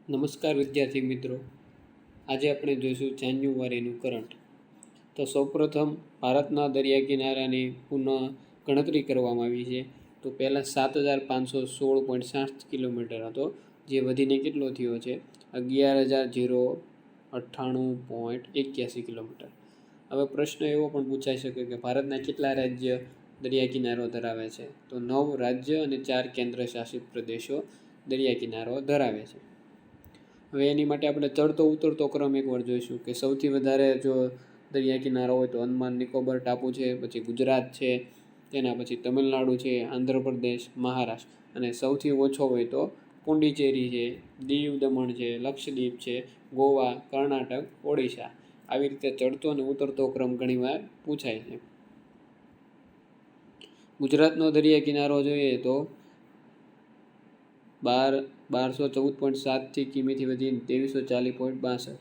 નમસ્કાર વિદ્યાર્થી મિત્રો, આજે આપણે જોઈશું જાન્યુઆરીનું કરંટ. તો સૌપ્રથમ ભારતના દરિયા કિનારાની પુનઃ ગણતરી કરવામાં આવી છે. તો પહેલાં 7516.60 કિલોમીટર હતો, જે વધીને કેટલો થયો છે 11,098.81 કિલોમીટર. હવે પ્રશ્ન એવો પણ પૂછાઈ શકે કે ભારતના કેટલા રાજ્ય દરિયા કિનારો ધરાવે છે? તો 9 રાજ્ય અને 4 કેન્દ્ર શાસિત પ્રદેશો દરિયા કિનારો ધરાવે છે. હવે એની માટે આપણે ચડતો ઉતરતો ક્રમ એકવાર જોઈશું કે સૌથી વધારે જો દરિયા કિનારો હોય તો અંદમાન નિકોબાર ટાપુ છે, પછી ગુજરાત છે, તેના પછી તમિલનાડુ છે, આંધ્રપ્રદેશ, મહારાષ્ટ્ર, અને સૌથી ઓછો હોય તો પુડુચેરી છે, દીવ દમણ છે, લક્ષદ્વીપ છે, ગોવા, કર્ણાટક, ઓડિશા. આવી રીતે ચડતો અને ઉતરતો ક્રમ ઘણીવાર પૂછાય છે. ગુજરાતનો દરિયા કિનારો જોઈએ તો 1214.7 કિમીથી વધીને 2340.62.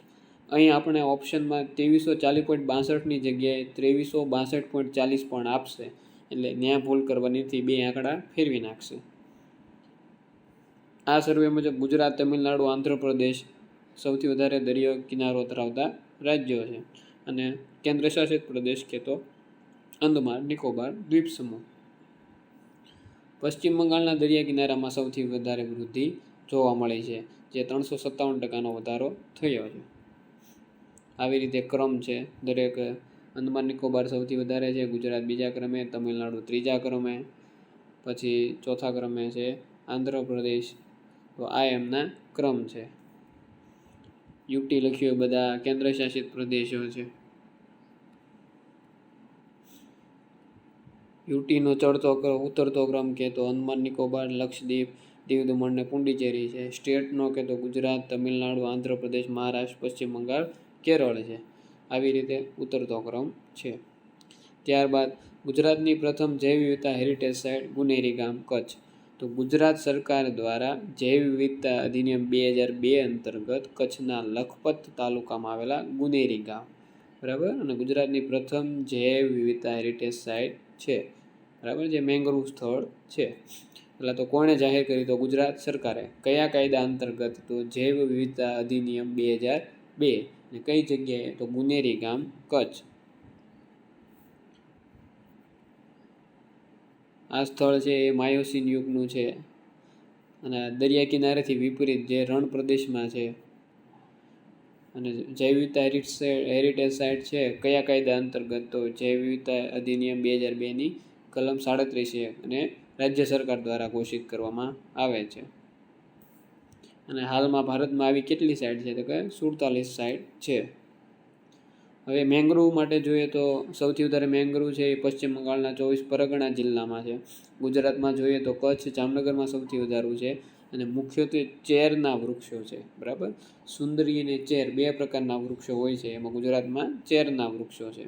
અહીં આપણે ઓપ્શનમાં 2340.62ની જગ્યાએ 2362.40 પણ આપશે, એટલે ત્યાં ભૂલ કરવાની નથી, બે આંકડા ફેરવી નાખશે. આ સર્વે મુજબ ગુજરાત, તમિલનાડુ, આંધ્રપ્રદેશ સૌથી વધારે દરિયો કિનારો ધરાવતા રાજ્યો છે, અને કેન્દ્ર શાસિત પ્રદેશ કે તો અંદમાન નિકોબાર દ્વીપ સમૂહ. પશ્ચિમ બંગાળના દરિયા કિનારામાં સૌથી વધારે વૃદ્ધિ જોવા મળી છે, જે 357% વધારો થયો છે. આવી રીતે ક્રમ છે દરેક. અંદમાન નિકોબાર સૌથી વધારે છે, ગુજરાત બીજા ક્રમે, તમિલનાડુ ત્રીજા ક્રમે, પછી ચોથા ક્રમે છે આંધ્રપ્રદેશ. તો આ એમના ક્રમ છે. યુટી લખ્યું બધા કેન્દ્ર શાસિત પ્રદેશો છે. યુટીનો ચડતો ઉતરતો ક્રમ કે તો અંદમાન નિકોબાર, લક્ષદ્વીપ, દીવ દમણ ને પુડુચેરી છે. સ્ટેટનો કે તો ગુજરાત, તમિલનાડુ, આંધ્રપ્રદેશ, મહારાષ્ટ્ર, પશ્ચિમ બંગાળ, કેરળ છે. આવી રીતે ઉતરતો ક્રમ છે. ત્યારબાદ ગુજરાતની પ્રથમ જૈવ વિવિધતા હેરિટેજ સાઇટ ગુનેરી ગામ, કચ્છ. તો ગુજરાત સરકાર દ્વારા જૈવ વિવિધતા અધિનિયમ 2002 અંતર્ગત કચ્છના લખપત તાલુકામાં આવેલા ગુનેરી ગામ, બરાબર, અને ગુજરાતની પ્રથમ જૈવ વિવિધતા હેરિટેજ સાઇટ છે, બરાબર, જે મેંગ્રોવ સ્થળ છે. એટલે તો કોણે જાહેર કરી? તો ગુજરાત સરકારે. કયા કાયદા અંતર્ગત? તો જૈવ વિવિધતા અધિનિયમ 2002. અને કઈ જગ્યાએ? તો ગુનેરી ગામ, કચ્છ. આ સ્થળ છે એ માયોસીન યુગનું છે, અને દરિયા કિનારેથી વિપરીત જે રણ પ્રદેશમાં છે. અને જૈવ વિવિધતા હેરિટેજ સાઇટ છે કયા કાયદા અંતર્ગત? તો જૈવ વિવિધતા અધિનિયમ 2002ની કલમ 37 અને રાજ્ય સરકાર દ્વારા ઘોષિત કરવામાં આવે છે. અને હાલમાં ભારતમાં આવી કેટલી સાઇટ છે? તો કે 47 સાઇટ છે. હવે મેંગ્રોવ માટે જોઈએ તો સૌથી વધારે મેંગ્રોવ છે એ પશ્ચિમ બંગાળના 24 પરગણા જિલ્લામાં છે. ગુજરાતમાં જોઈએ તો કચ્છ, જામનગરમાં સૌથી વધારે છે, અને મુખ્યત્વે ચેરના વૃક્ષો છે, બરાબર. સુંદરી અને ચેર બે પ્રકારના વૃક્ષો હોય છે, એમાં ગુજરાતમાં ચેરના વૃક્ષો છે.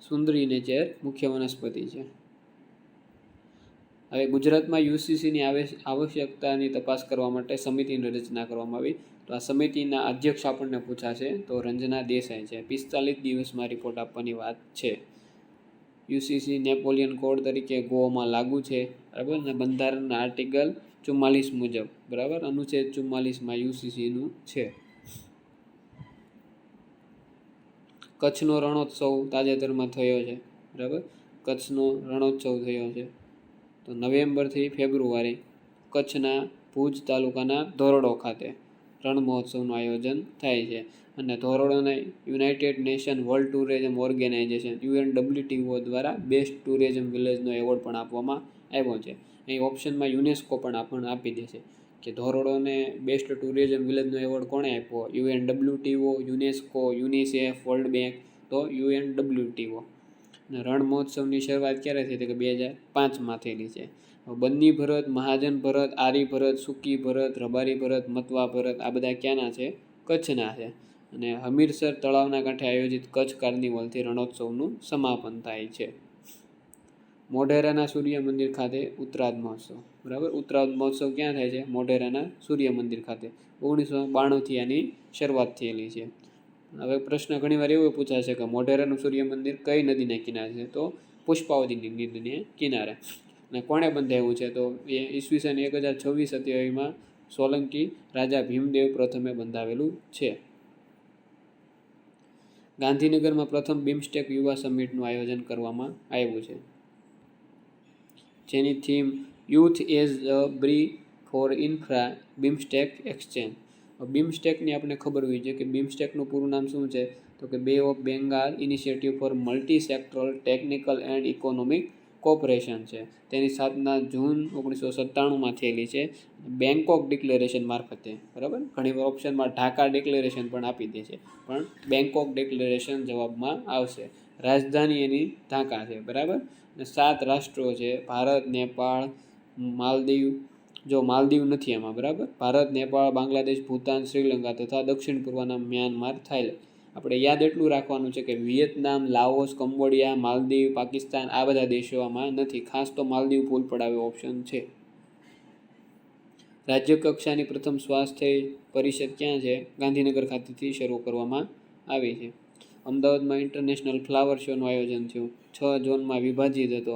સુંદરી અને ચેર મુખ્ય વનસ્પતિ છે. હવે ગુજરાતમાં યુસીસીની આવશ્યકતાની તપાસ કરવા માટે સમિતિની રચના કરવામાં આવી. તો આ સમિતિના અધ્યક્ષ આપણને પૂછાશે, તો રંજના દેસાઈ છે. 45 દિવસમાં રિપોર્ટ આપવાની વાત છે. યુસીસી નેપોલિયન કોડ તરીકે ગોવામાં લાગુ છે, બરાબર, અને બંધારણના આર્ટિકલ 44 મુજબ, બરાબર, અનુચ્છેદ 44માં યુસીસીનું છે. કચ્છનો રણોત્સવ તાજેતરમાં થયો છે, બરાબર. કચ્છનો રણોત્સવ થયો છે. તો નવેમ્બરથી ફેબ્રુઆરી કચ્છના ભુજ તાલુકાના ધોરડો ખાતે રણ મહોત્સવનું આયોજન થાય છે. અને ધોરડોને united nation world tourism organization UNWTO દ્વારા બેસ્ટ ટુરિઝમ વિલેજનો એવોર્ડ પણ આપવામાં આવ્યો છે. અહીં ઓપ્શનમાં યુનેસ્કો પણ આપણને આપી દેશે કે ધોરડોને બેસ્ટ ટુરિઝમ વિલેજનો એવોર્ડ કોણે આપ્યો? UNWTO, UNESCO, UNICEF, world bank. તો UNWTO. અને રણ મહોત્સવની શરૂઆત ક્યારે થઈ? તો કે 2005માં થયેલી છે. બન્ની ભરત, મહાજન ભરત, આરી ભરત, સૂકી ભરત, રબારી ભરત, મતવા ભરત આ બધા ક્યાંના છે? કચ્છના છે. અને હમીરસર તળાવના કાંઠે આયોજિત કચ્છ કાર્નિવલથી રણોત્સવનું સમાપન થાય છે. મોઢેરાના સૂર્ય મંદિર ખાતે ઉત્તરાધ મહોત્સવ, બરાબર. ઉત્તરાધ મહોત્સવ ક્યાં થાય છે? મોઢેરાના સૂર્ય મંદિર ખાતે. 1992થી આની શરૂઆત થયેલી છે. હવે પ્રશ્ન ઘણીવાર એવો પૂછાશે કે મોઢેરાનું સૂર્ય મંદિર કઈ નદીના કિનારે છે? તો પુષ્પાવતી નદીને કિનારે. અને કોણે બંધાવ્યું છે? તો એ ઈસવીસન 1026-27માં સોલંકી રાજા ભીમદેવ પ્રથમે બંધાવેલું છે. ગાંધીનગરમાં પ્રથમ બિમસ્ટેક યુવા સમિટનું આયોજન કરવામાં આવ્યું છે, જેની theme youth as a bridge for infra BIMSTEC exchange. બિમસ્ટેકની આપણે ખબર હોય છે કે બિમસ્ટેકનું પૂરું નામ શું છે? તો કે બે of Bengal initiative four multi sectoral technical and economic cooperation છે. તેની સ્થાપના જૂન 1997માં થયેલી છે, બેંકોક ડિક્લેરેશન મારફતે. બરાબર, ઘણીવાર ઓપ્શનમાં ઢાકા ડિક્લેરેશન પણ આપી દે છે, પણ બેંકોક ડિક્લેરેશન જવાબમાં આવશે. રાજધાની એની ઢાકા છે. બરાબર, અને 7 રાષ્ટ્રો છે: ભારત, નેપાળ, માલદીવ. જો માલદીવ નથી એમાં. બરાબર, ભારત, નેપાળ, બાંગ્લાદેશ, ભૂતાન, શ્રીલંકા તથા દક્ષિણ પૂર્વના મ્યાનમાર, થાઈલેન્ડ. આપણે યાદ એટલું રાખવાનું છે કે Vietnam, Laos, Cambodia, Maldives, Pakistan આ બધા દેશોમાં નથી. ખાસ તો માલદીવ પુલ પડાવે ઓપ્શન છે. રાજ્ય કક્ષાની પ્રથમ સ્વાસ્થ્ય પરિષદ ક્યાં છે? ગાંધીનગર ખાતેથી શરૂ કરવામાં આવી છે. અમદાવાદમાં ઇન્ટરનેશનલ ફ્લાવર શોનું આયોજન થયું. 6 ઝોનમાં વિભાજિત હતો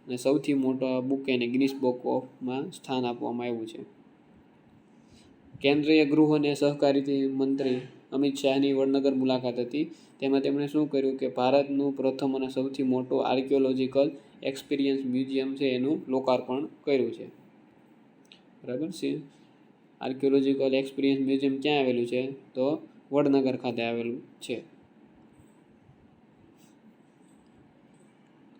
અને સૌથી મોટા બુકેને ગિનિસ બુક ઓફમાં સ્થાન આપવામાં આવ્યું છે. કેન્દ્રીય ગૃહ અને સહકારી મંત્રી અમિત શાહની વડનગર મુલાકાત હતી. તેમાં તેમણે શું કર્યું કે ભારતનું પ્રથમ અને સૌથી મોટું આર્કિયોલોજીકલ એક્સપિરિયન્સ મ્યુઝિયમ છે એનું લોકાર્પણ કર્યું છે. બરાબર છે. આર્કિયોલોજીકલ એક્સપિરિયન્સ મ્યુઝિયમ ક્યાં આવેલું છે? તો વડનગર ખાતે આવેલું છે.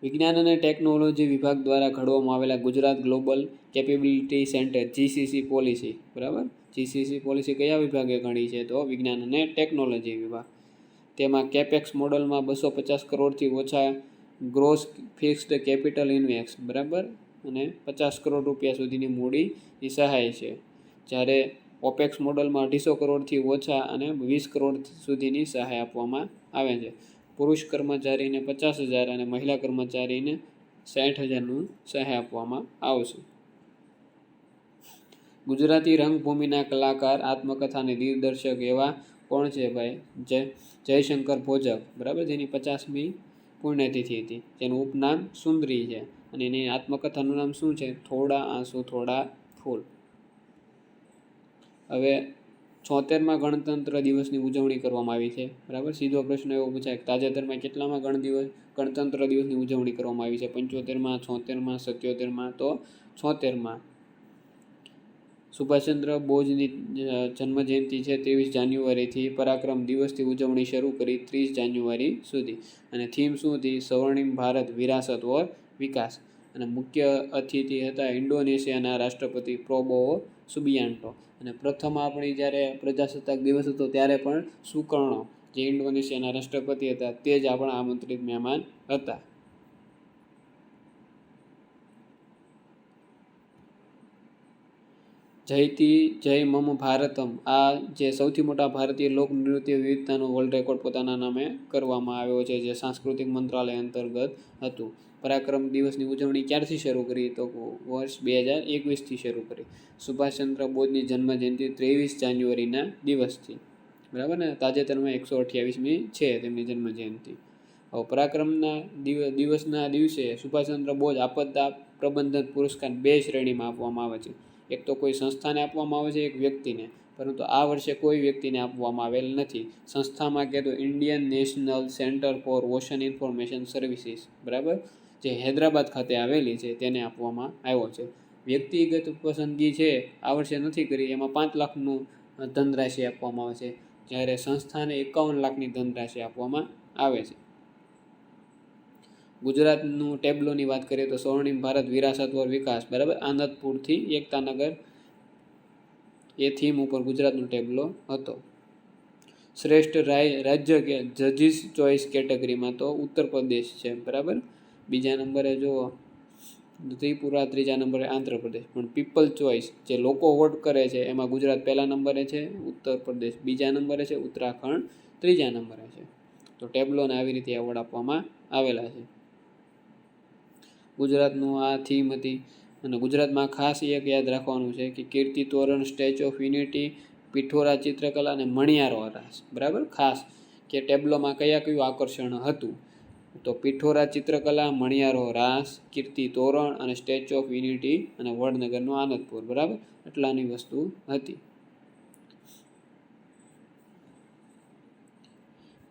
વિજ્ઞાન અને ટેકનોલોજી વિભાગ દ્વારા ઘડવામાં આવેલા Gujarat global capability centre GCC policy. બરાબર, જીસીસી પોલિસી કયા વિભાગે ઘડી છે? તો વિજ્ઞાન અને ટેકનોલોજી વિભાગ. તેમાં કેપેક્સ મોડલમાં 250 કરોડથી ઓછા ગ્રોસ ફિક્સ્ડ કેપિટલ ઇન્વેસ્ટ. બરાબર, અને 50 કરોડ રૂપિયા સુધીની મૂડીની સહાય છે. જ્યારે ઓપેક્સ મોડલમાં 250 કરોડથી ઓછા અને 20 કરોડ સુધીની સહાય આપવામાં આવે છે. પુરુષ કર્મચારીને 50,000 અને મહિલા કર્મચારીને 60,000નું સહાય આપવામાં આવશે. ગુજરાતી રંગભૂમિના કલાકાર, આત્મકથા અને દિગ્દર્શક એવા કોણ છે ભાઈ? જયશંકર ભોજક. બરાબર, જેની 50મી પુણ્યતિથિ હતી. જેનું ઉપનામ સુંદરી છે અને એની આત્મકથાનું નામ શું છે? થોડા આંસુ થોડા ફૂલ. હવે 76માં ગણતંત્ર દિવસની ઉજવણી કરવામાં આવી છે. બરાબર, સીધો પ્રશ્ન એવો પૂછાય કે તાજેતરમાં કેટલામાં ગણતંત્ર દિવસની ઉજવણી કરવામાં આવી છે? 75માં, 76માં, 77માં? તો 76માં. સુભાષચંદ્ર બોઝની જન્મજયંતિ છે 23 જાન્યુઆરીથી. પરાક્રમ દિવસથી ઉજવણી શરૂ કરી 30 જાન્યુઆરી સુધી. અને થીમ શું હતી? સ્વર્ણિમ ભારત વિરાસત ઓર વિકાસ. અને મુખ્ય અતિથિ હતા ઇન્ડોનેશિયાના રાષ્ટ્રપતિ પ્રાબોવો સુબિયાન્ટો. અને પ્રથમ આપણી જ્યારે પ્રજાસત્તાક દિવસ હતો ત્યારે પણ સુકર્ણો, જે ઇન્ડોનેશિયાના રાષ્ટ્રપતિ હતા, તે જ આપણા આમંત્રિત મહેમાન હતા. જયતી જય મમ ભારતમ, આ જે સૌથી મોટા ભારતીય લોક નૃત્ય વિવિધતાનો વર્લ્ડ રેકોર્ડ પોતાના નામે કરવામાં આવ્યો છે, જે સાંસ્કૃતિક મંત્રાલય અંતર્ગત હતું. પરાક્રમ દિવસની ઉજવણી ક્યારથી શરૂ કરી? તો વર્ષ 2021થી શરૂ કરી. સુભાષચંદ્ર બોઝની જન્મજયંતિ 23 જાન્યુઆરીના દિવસથી. બરાબર ને, તાજેતરમાં 128મી છે તેમની જન્મજયંતિ. હવે પરાક્રમના દિવસના દિવસે સુભાષચંદ્ર બોઝ આપદા પ્રબંધન પુરસ્કાર 2 શ્રેણીમાં આપવામાં આવે છે. એક તો કોઈ સંસ્થાને આપવામાં આવે છે, એક વ્યક્તિને. પરંતુ આ વર્ષે કોઈ વ્યક્તિને આપવામાં આવેલ નથી. સંસ્થામાં કે તો Indian national centre for ocean information services, બરાબર, જે હૈદરાબાદ ખાતે આવેલી છે, તેને આપવામાં આવ્યો છે. વ્યક્તિગત પસંદગી છે આ વર્ષે નથી કરી. એમાં 5 લાખનું ધનરાશિ આપવામાં આવે છે, જ્યારે સંસ્થાને 51 લાખની ધનરાશિ આપવામાં આવે છે. ગુજરાતનું ટેબ્લોની વાત કરીએ તો સ્વર્ણિમ ભારત વિરાસત ઓર વિકાસ. બરાબર, આનંદપુરથી એકતાનગર એ થીમ ઉપર ગુજરાતનો ટેબ્લો હતો. શ્રેષ્ઠ રાજ્ય કે જજીસ ચોઇસ કેટેગરીમાં તો ઉત્તર પ્રદેશ છે. બરાબર, બીજા નંબરે જુઓ ત્રિપુરા, ત્રીજા નંબરે આંધ્રપ્રદેશ. પણ પીપલ ચોઇસ જે લોકો વોટ કરે છે એમાં ગુજરાત પહેલા નંબરે છે, ઉત્તર પ્રદેશ બીજા નંબરે છે, ઉત્તરાખંડ ત્રીજા નંબરે છે. તો ટેબ્લોને આવી રીતે એવોર્ડ આપવામાં આવેલા છે. ગુજરાતનું આ થીમ હતી. અને ગુજરાતમાં ખાસ એક યાદ રાખવાનું છે કે Kirti Toran, statue of unity, Pithora ચિત્રકલા અને મણિયારો રાસ. બરાબર, ખાસ કે ટેબ્લોમાં કયું આકર્ષણ હતું? તો પિઠોરા ચિત્રકલા, મણિયારો રાસ, કીર્તિ તોરણ અને સ્ટેચ્યુ ઓફ યુનિટી અને વડનગરનું આનંદપુર. બરાબર, એટલાની વસ્તુ હતી.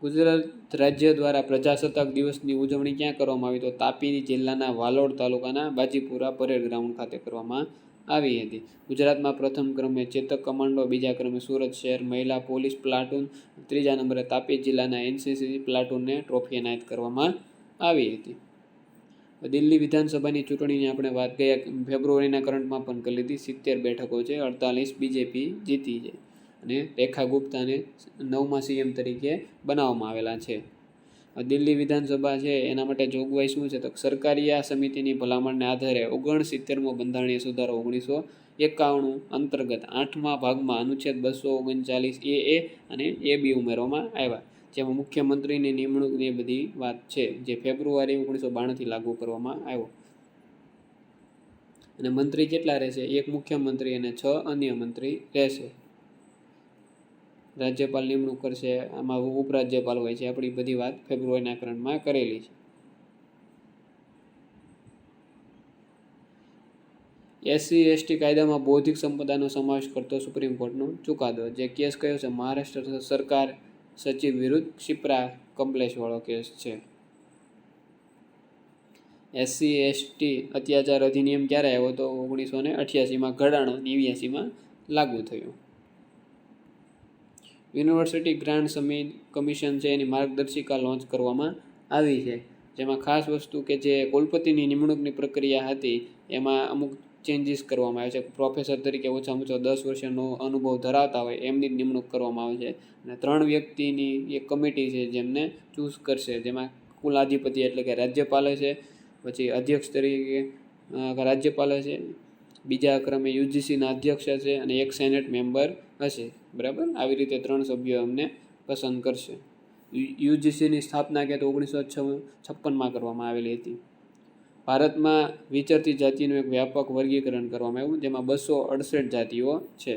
ગુજરાત રાજ્ય દ્વારા પ્રજાસત્તાક દિવસની ઉજવણી ક્યાં કરવામાં આવી? તો તાપી જિલ્લાના વાલોડ તાલુકાના બાજીપુરા પરેડ ગ્રાઉન્ડ ખાતે કરવામાં આવી હતી. ગુજરાતમાં પ્રથમ ક્રમે ચેતક કમાન્ડો, બીજા ક્રમે સુરત શહેર મહિલા પોલીસ પ્લાટૂન, ત્રીજા નંબરે તાપી જિલ્લાના એનસીસી પ્લાટૂનને ટ્રોફી એનાયત કરવામાં આવી હતી. દિલ્હી વિધાનસભાની ચૂંટણીની આપણે વાત ગયા ફેબ્રુઆરીના કરંટમાં પણ કરી લીધી. 70 બેઠકો છે, 48 બીજેપી જીતી છે અને રેખા ગુપ્તાને 9મા સીએમ તરીકે બનાવવામાં આવેલા છે. દિલ્હી વિધાનસભા છે એના માટે જોગવાઈ શું છે? તો સરકારી આ સમિતિની ભલામણને આધારે 69મો બંધારણીય સુધારો 1951 અંતર્ગત 8મા ભાગમાં અનુચ્છેદ 239 એ અને એ બી ઉમેરવામાં આવ્યા, જેમાં મુખ્યમંત્રીની નિમણૂકની બધી વાત છે, જે ફેબ્રુઆરી 1992થી લાગુ કરવામાં આવ્યો. અને મંત્રી કેટલા રહેશે? 1 મુખ્યમંત્રી અને 6 અન્ય મંત્રી રહેશે. રાજ્યપાલ નિમણૂક કરશે, આમાં ઉપરાજ્યપાલ હોય છે. આપણી બધી વાત ફેબ્રુઆરીના કરંટમાં કરેલી છે. એસસી એસટી કાયદામાં બૌદ્ધિક સંપદાનો સમાવેશ કરતો સુપ્રીમ કોર્ટનો ચુકાદો. જે કેસ કયો છે? મહારાષ્ટ્ર સરકાર સચિવ વિરુદ્ધ ક્ષિપ્રા કમ્પ્લેક્સવાળો કેસ છે. એસસી એસટી અત્યાચાર અધિનિયમ ક્યારે આવ્યો? તો 1988માં ઘડાણો, 89માં લાગુ થયો. યુનિવર્સિટી ગ્રાન્ટ કમિશન છે એની માર્ગદર્શિકા લોન્ચ કરવામાં આવી છે, જેમાં ખાસ વસ્તુ કે જે કુલપતિની નિમણૂકની પ્રક્રિયા હતી એમાં અમુક ચેન્જીસ કરવામાં આવે છે. પ્રોફેસર તરીકે ઓછામાં ઓછો 10 વર્ષનો અનુભવ ધરાવતા હોય એમની નિમણૂક કરવામાં આવે છે અને 3 વ્યક્તિની એક કમિટી છે જેમને ચૂઝ કરશે, જેમાં કુલાધિપતિ એટલે કે રાજ્યપાલ છે, પછી અધ્યક્ષ તરીકે રાજ્યપાલ હશે, બીજા ક્રમે યુજીસીના અધ્યક્ષ હશે અને એક સેનેટ મેમ્બર હશે. બરાબર, આવી રીતે 3 સભ્યો અમને પસંદ કરશે. યુજીસીની સ્થાપના કે તો 1956માં કરવામાં આવેલી હતી. ભારતમાં વિચરતી જાતિનું એક વ્યાપક વર્ગીકરણ કરવામાં આવ્યું, જેમાં 268 જાતિઓ છે.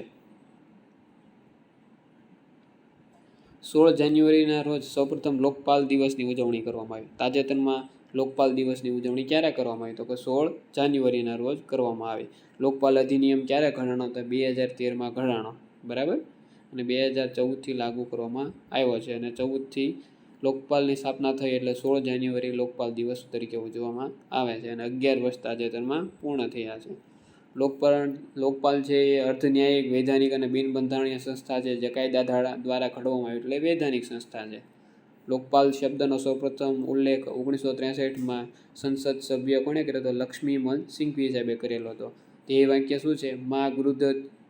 16 જાન્યુઆરીના રોજ સૌપ્રથમ લોકપાલ દિવસની ઉજવણી કરવામાં આવી. તાજેતરમાં લોકપાલ દિવસની ઉજવણી ક્યારે કરવામાં આવી? તો કે 16 જાન્યુઆરીના રોજ કરવામાં આવી. લોકપાલ અધિનિયમ ક્યારે ઘડાણો? તો 2013માં ઘડાણો. બરાબર, અને 2014થી લાગુ કરવામાં આવ્યો છે અને 14થી લોકપાલની સ્થાપના થઈ એટલે 16 જાન્યુઆરી લોકપાલ દિવસ તરીકે ઉજવવામાં આવે છે અને 11 વર્ષ તાજેતરમાં પૂર્ણ થયા છે. લોકપાલ છે એ અર્ધન્યાયિક, વૈધાનિક અને બિનબંધારણીય સંસ્થા છે, જે કાયદા દ્વારા ઘડવામાં આવી એટલે વૈધાનિક સંસ્થા છે. લોકપાલ શબ્દનો સૌપ્રથમ ઉલ્લેખ 1963માં સંસદ સભ્ય કોણે કર્યો હતો? લક્ષ્મીમલ સિંઘવી સાહેબે કરેલો હતો. તે વાક્ય શું છે? મા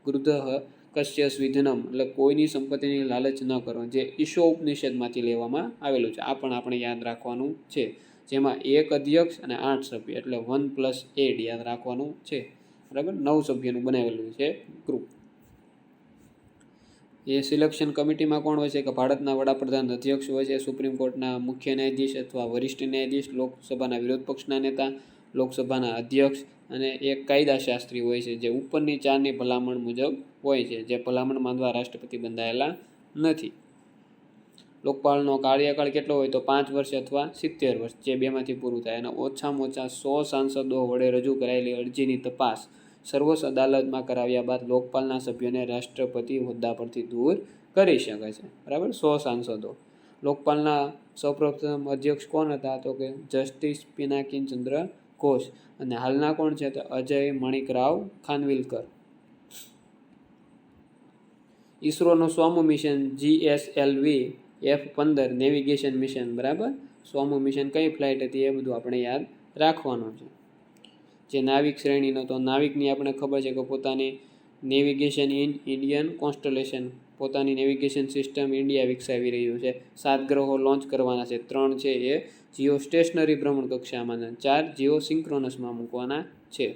ગૃધઃ કશ્ય સ્વિધનમ, એટલે કોઈની સંપત્તિની લાલચ ન કરો, જે ઈશો ઉપનિષદમાંથી લેવામાં આવેલું છે. આ પણ આપણે યાદ રાખવાનું છે, જેમાં 1 અધ્યક્ષ અને 8 સભ્ય એટલે 1+8 યાદ રાખવાનું છે. બરાબર, 9 સભ્યનું બનાવેલું છે ગ્રુપ. એ સિલેક્શન કમિટીમાં કોણ હોય છે? કે ભારતના વડાપ્રધાન અધ્યક્ષ હોય છે, સુપ્રીમ કોર્ટના મુખ્ય ન્યાયાધીશ અથવા વરિષ્ઠ ન્યાયાધીશ, લોકસભાના વિરોધ પક્ષના નેતા, લોકસભાના અધ્યક્ષ અને એક કાયદાશાસ્ત્રી હોય છે, જે ઉપરની 4ની ભલામણ મુજબ હોય છે, જે ભલામણ માનવા રાષ્ટ્રપતિ બંધાયેલા નથી. લોકપાલનો કાર્યકાળ કેટલો હોય? તો 5 વર્ષ અથવા 70 વર્ષ, જે બેમાંથી પૂરું થાય. અને ઓછામાં ઓછા 100 સાંસદો વડે રજૂ કરાયેલી અરજીની તપાસ સર્વોચ્ચ અદાલતમાં કરાવ્યા બાદ લોકપાલના સભ્યોને રાષ્ટ્રપતિ હોદ્દા પરથી દૂર કરી શકે છે. બરાબર, 100 સાંસદો. લોકપાલના સૌપ્રથમ અધ્યક્ષ કોણ હતા? તો કે જસ્ટિસ પિનાકી ચંદ્ર ઘોષ. અને હાલના કોણ છે? તો અજય માણિકરાવ ખાનવિલકર. ઈસરોનું 100મું mission GSLV F-15 navigation mission. બરાબર, 100મું મિશન કઈ ફ્લાઇટ હતી એ બધું આપણે યાદ રાખવાનું છે. જે નાવિક શ્રેણીનો, તો નાવિકની આપણે ખબર છે કે પોતાની નેવિગેશન ઇન ઇન્ડિયન કોન્સ્ટલેશન, પોતાની નેવિગેશન સિસ્ટમ ઇન્ડિયા વિકસાવી રહ્યું છે. 7 ગ્રહો લોન્ચ કરવાના છે. 3 છે એ જીઓ સ્ટેશનરી ભ્રમણ કક્ષામાં, 4 જીઓ સિંક્રોનસમાં મૂકવાના છે.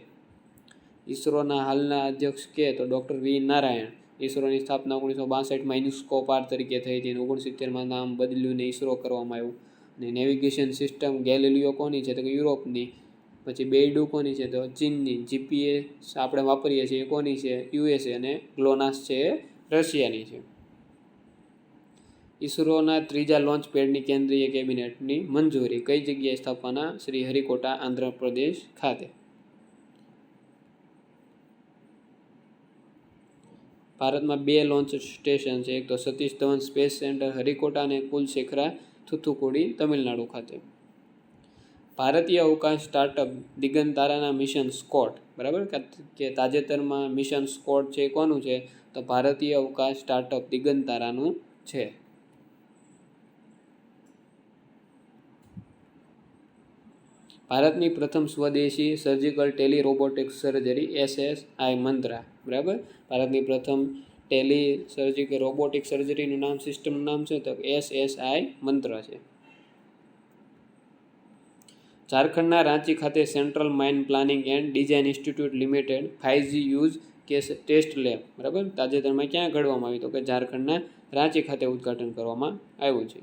ઈસરોના હાલના અધ્યક્ષ કે તો ડૉક્ટર વી નારાયણ. ઈસરોની સ્થાપના 1962માં ઇન્સ્કોપાર તરીકે થઈ હતી અને 69માં નામ બદલ્યું ને ઈસરો કરવામાં આવ્યું. અને નેવિગેશન સિસ્ટમ ગેલિલિયો કોની છે? તો કે યુરોપની. પછી બેઇડુ કોની છે? તો ચીનની. જીપીએસ આપણે વાપરીએ છીએ એ કોની છે? USA. અને ગ્લોનાસ છે એ રશિયાની છે. ઇસરોના ત્રીજા લોન્ચ પેડની કેન્દ્રીય કેબિનેટની મંજૂરી કઈ જગ્યાએ સ્થાપવાના? શ્રી હરિકોટા, આંધ્રપ્રદેશ ખાતે. ભારતમાં 2 લોન્ચ સ્ટેશન છે, એક તો સતીશ ધવન સ્પેસ સેન્ટર હરિકોટા અને કુલશેખરા થુથુકુડી તમિલનાડુ ખાતે. ભારતીય અવકાશ સ્ટાર્ટઅપ દિગંતારાના મિશન સ્કોટ, બરાબર, કે તાજેતરમાં મિશન સ્કોટ છે કોનું છે? તો ભારતીય અવકાશ સ્ટાર્ટઅપ દિગંતારાનું છે. ભારતની પ્રથમ સ્વદેશી surgical Tally robotic surgery SSI મંત્રા, બરાબર. ભારતની પ્રથમ ટેલી સર્જિકલ રોબોટિક સર્જરીનું નામ, સિસ્ટમનું નામ છે તો SSI મંત્રા છે. ઝારખંડના રાંચી ખાતે central mine planning and design institute limited 5G use case test lab, બરાબર, તાજેતરમાં ક્યાં ઘડવામાં આવ્યું? તો કે ઝારખંડના રાંચી ખાતે ઉદ્ઘાટન કરવામાં આવ્યું છે.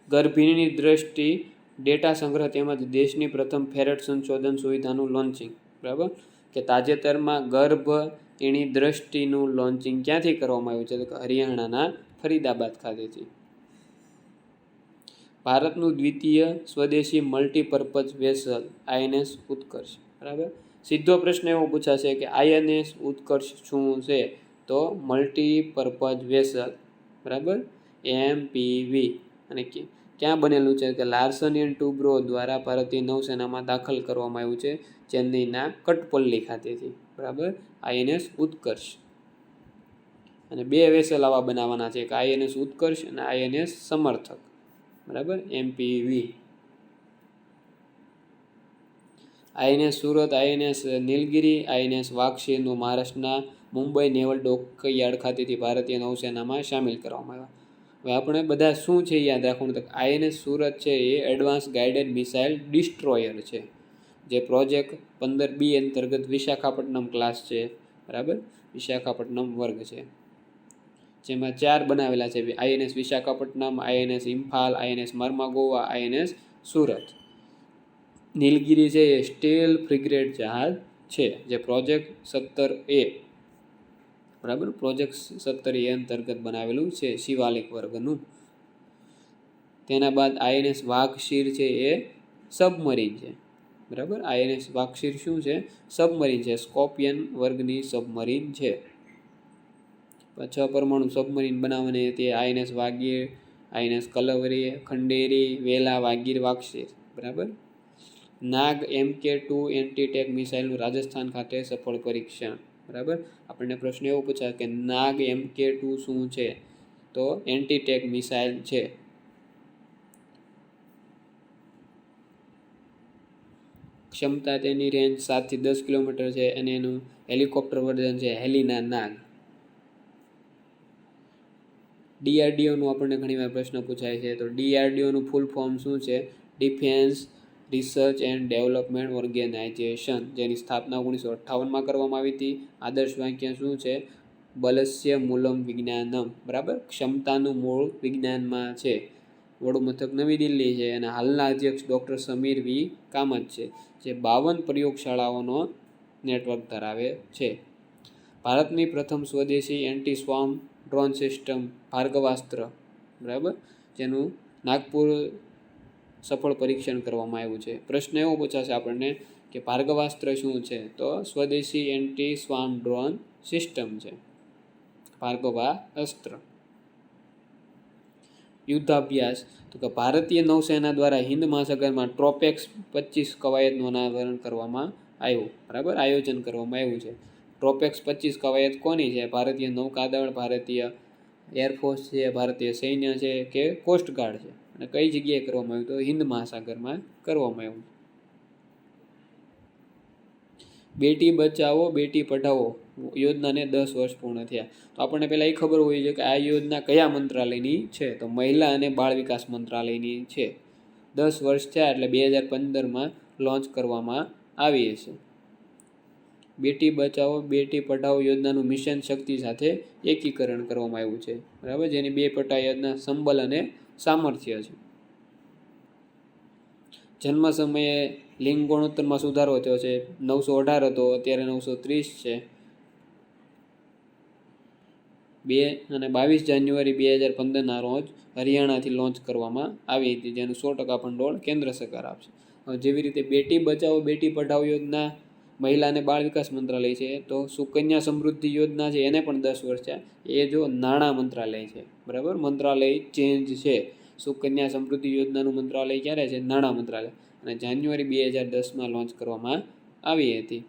ગર્ભિણીની દ્રષ્ટિ ડેટા સંગ્રહ તેમજ દેશની પ્રથમ ફેરટ સંશોધન સુવિધાનું લોન્ચિંગ, બરાબર, કે તાજેતરમાં ગર્ભિણી દ્રષ્ટિનું લોન્ચિંગ ક્યાંથી કરવામાં આવ્યું છે? તો હરિયાણાના ફરીદાબાદ ખાતેથી. ભારતનું દ્વિતીય સ્વદેશી મલ્ટીપર્પઝ વેસલ INS ઉત્કર્ષ, બરાબર. સીધો પ્રશ્ન એવો પૂછાશે કે INS ઉત્કર્ષ શું છે? તો મલ્ટીપર્પઝ વેસલ, બરાબર, MPV, અને ક્યાં બનેલું છે? કે લાર્સન એન્ડ ટુબ્રો દ્વારા ભારતીય નૌસેનામાં દાખલ કરવામાં આવ્યું છે, ચેન્નઈના કટપલ્લી ખાતેથી, બરાબર, INS ઉત્કર્ષ. અને 2 વેસલ આવા બનાવવાના છે, એક INS ઉત્કર્ષ અને INS સમર્થક, બરાબર, MPV. INS સુરત, INS નીલગિરી, INS વાક્ષીનું મહારાષ્ટ્રના મુંબઈ નેવલ ડોકયાર્ડ ખાતેથી ભારતીય નૌસેનામાં સામેલ કરવામાં આવ્યા. હવે આપણે બધા શું છે યાદ રાખવાનું? તો INS સુરત છે એ એડવાન્સ ગાઇડેડ મિસાઇલ ડિસ્ટ્રોયર છે, જે પ્રોજેક્ટ 15B અંતર્ગત વિશાખાપટ્ટનમ ક્લાસ છે, બરાબર, વિશાખાપટ્ટનમ વર્ગ છે, જેમાં 4 બનાવેલા છે: INS Visakhapatnam, INS Imphal, INS મર્માગોવા, INS Surat. નીલગિરી છે એ સ્ટીલ ફ્રિગેટ જહાજ છે, જે પ્રોજેક્ટ 17A, બરાબર, પ્રોજેક્ટ 17A અંતર્ગત બનાવેલું છે, શિવાલિક વર્ગનું. તેના બાદ INS વાઘશીર છે એ સબમરીન છે, બરાબર. INS વાઘશીર શું છે? સબમરીન છે, સ્કોર્પિયન વર્ગની સબમરીન છે. 6 પરમાણુ સબમરીન બનાવવાની હતી INS Vagir, INS Calvary, Khanderi, વેલા, વાગીર, વાઘશીર, બરાબર. નાગ MK2 એન્ટી-ટેક મિસાઇલનું રાજસ્થાન ખાતે સફળ પરીક્ષણ, બરાબર. આપણને પ્રશ્ન એવો પૂછાય કે નાગ MK2 શું છે? તો એન્ટી-ટેક મિસાઇલ છે. ક્ષમતા તેની રેન્જ 7 થી 10 કિલોમીટર છે અને એનું હેલિકોપ્ટર વર્ઝન છે હેલિના નાગ. DRDOનું આપણને ઘણીવાર પ્રશ્ન પૂછાય છે, તો DRDOનું ફૂલ ફોર્મ શું છે? Defence research and development organisation, જેની સ્થાપના 1958માં કરવામાં આવી હતી. આદર્શ વાક્ય શું છે? બલસ્ય મૂલમ વિજ્ઞાનમ, બરાબર. ક્ષમતાનું મૂળ વિજ્ઞાનમાં છે. વડું મથક નવી દિલ્હી છે અને હાલના અધ્યક્ષ ડૉક્ટર સમીર V કામત છે, જે 52 પ્રયોગશાળાઓનો નેટવર્ક ધરાવે છે. ભારતની પ્રથમ સ્વદેશી એન્ટી સ્વામ ડ્રોન સિસ્ટમ ભાર્ગવાસ્ત્ર, બરાબર, જેનું નાગપુર સફળ પરીક્ષણ કરવામાં આવ્યું છે. પ્રશ્ન એવો પૂછાશે આપણને કે ભાર્ગવાસ્ત્ર શું છે? તો સ્વદેશી એન્ટી સ્વામ ડ્રોન સિસ્ટમ છે ભાર્ગવાસ્ત્ર. યુદ્ધાભ્યાસ, તો કે ભારતીય નૌસેના દ્વારા હિન્દ મહાસાગરમાં ટ્રોપેક્સ 25 કવાયતનું અનાવરણ કરવામાં આવ્યું, બરાબર, આયોજન કરવામાં આવ્યું છે. ટ્રોપેક્સ 25 કવાયત કોની છે? ભારતીય નૌકાદળ, ભારતીય એરફોર્સ છે, ભારતીય સૈન્ય છે કે કોસ્ટગાર્ડ છે, અને કઈ જગ્યાએ કરવામાં આવ્યું? તો હિન્દ મહાસાગરમાં કરવામાં આવ્યું. બેટી બચાવો બેટી પઢાઓ યોજનાને 10 વર્ષ પૂર્ણ થયા. તો આપણને પહેલાં એ ખબર હોવી જોઈએ કે આ યોજના કયા મંત્રાલયની છે? તો મહિલા અને બાળ વિકાસ મંત્રાલયની છે. 10 વર્ષ થયા એટલે 2015માં લોન્ચ કરવામાં આવી છે. બેટી બચાવો બેટી પઢાઓ યોજનાનું મિશન શક્તિ સાથે એકીકરણ કરવામાં આવ્યું છે, બરાબર, જેની 2 પટા યોજના સંબલ અને સામર્થ્ય છે. જન્મ સમયે લિંગ ગુણોત્તરમાં સુધારો થયો છે. 918 હતો, અત્યારે 930 છે. 22 જાન્યુઆરી 2015ના રોજ હરિયાણાથી લોન્ચ કરવામાં આવી હતી, જેનું 100% ભંડોળ કેન્દ્ર સરકાર આપશે. હવે જેવી રીતે બેટી બચાવો બેટી પઢાઓ યોજના મહિલા અને બાળ વિકાસ મંત્રાલય છે, તો સુકન્યા સમૃદ્ધિ યોજના છે એને પણ 10 વર્ષ છે. એ જો નાણાં મંત્રાલય છે, બરાબર, મંત્રાલય ચેન્જ છે. સુકન્યા સમૃદ્ધિ યોજનાનું મંત્રાલય ક્યારે છે? નાણાં મંત્રાલય. અને જાન્યુઆરી 2010માં લોન્ચ કરવામાં આવી હતી.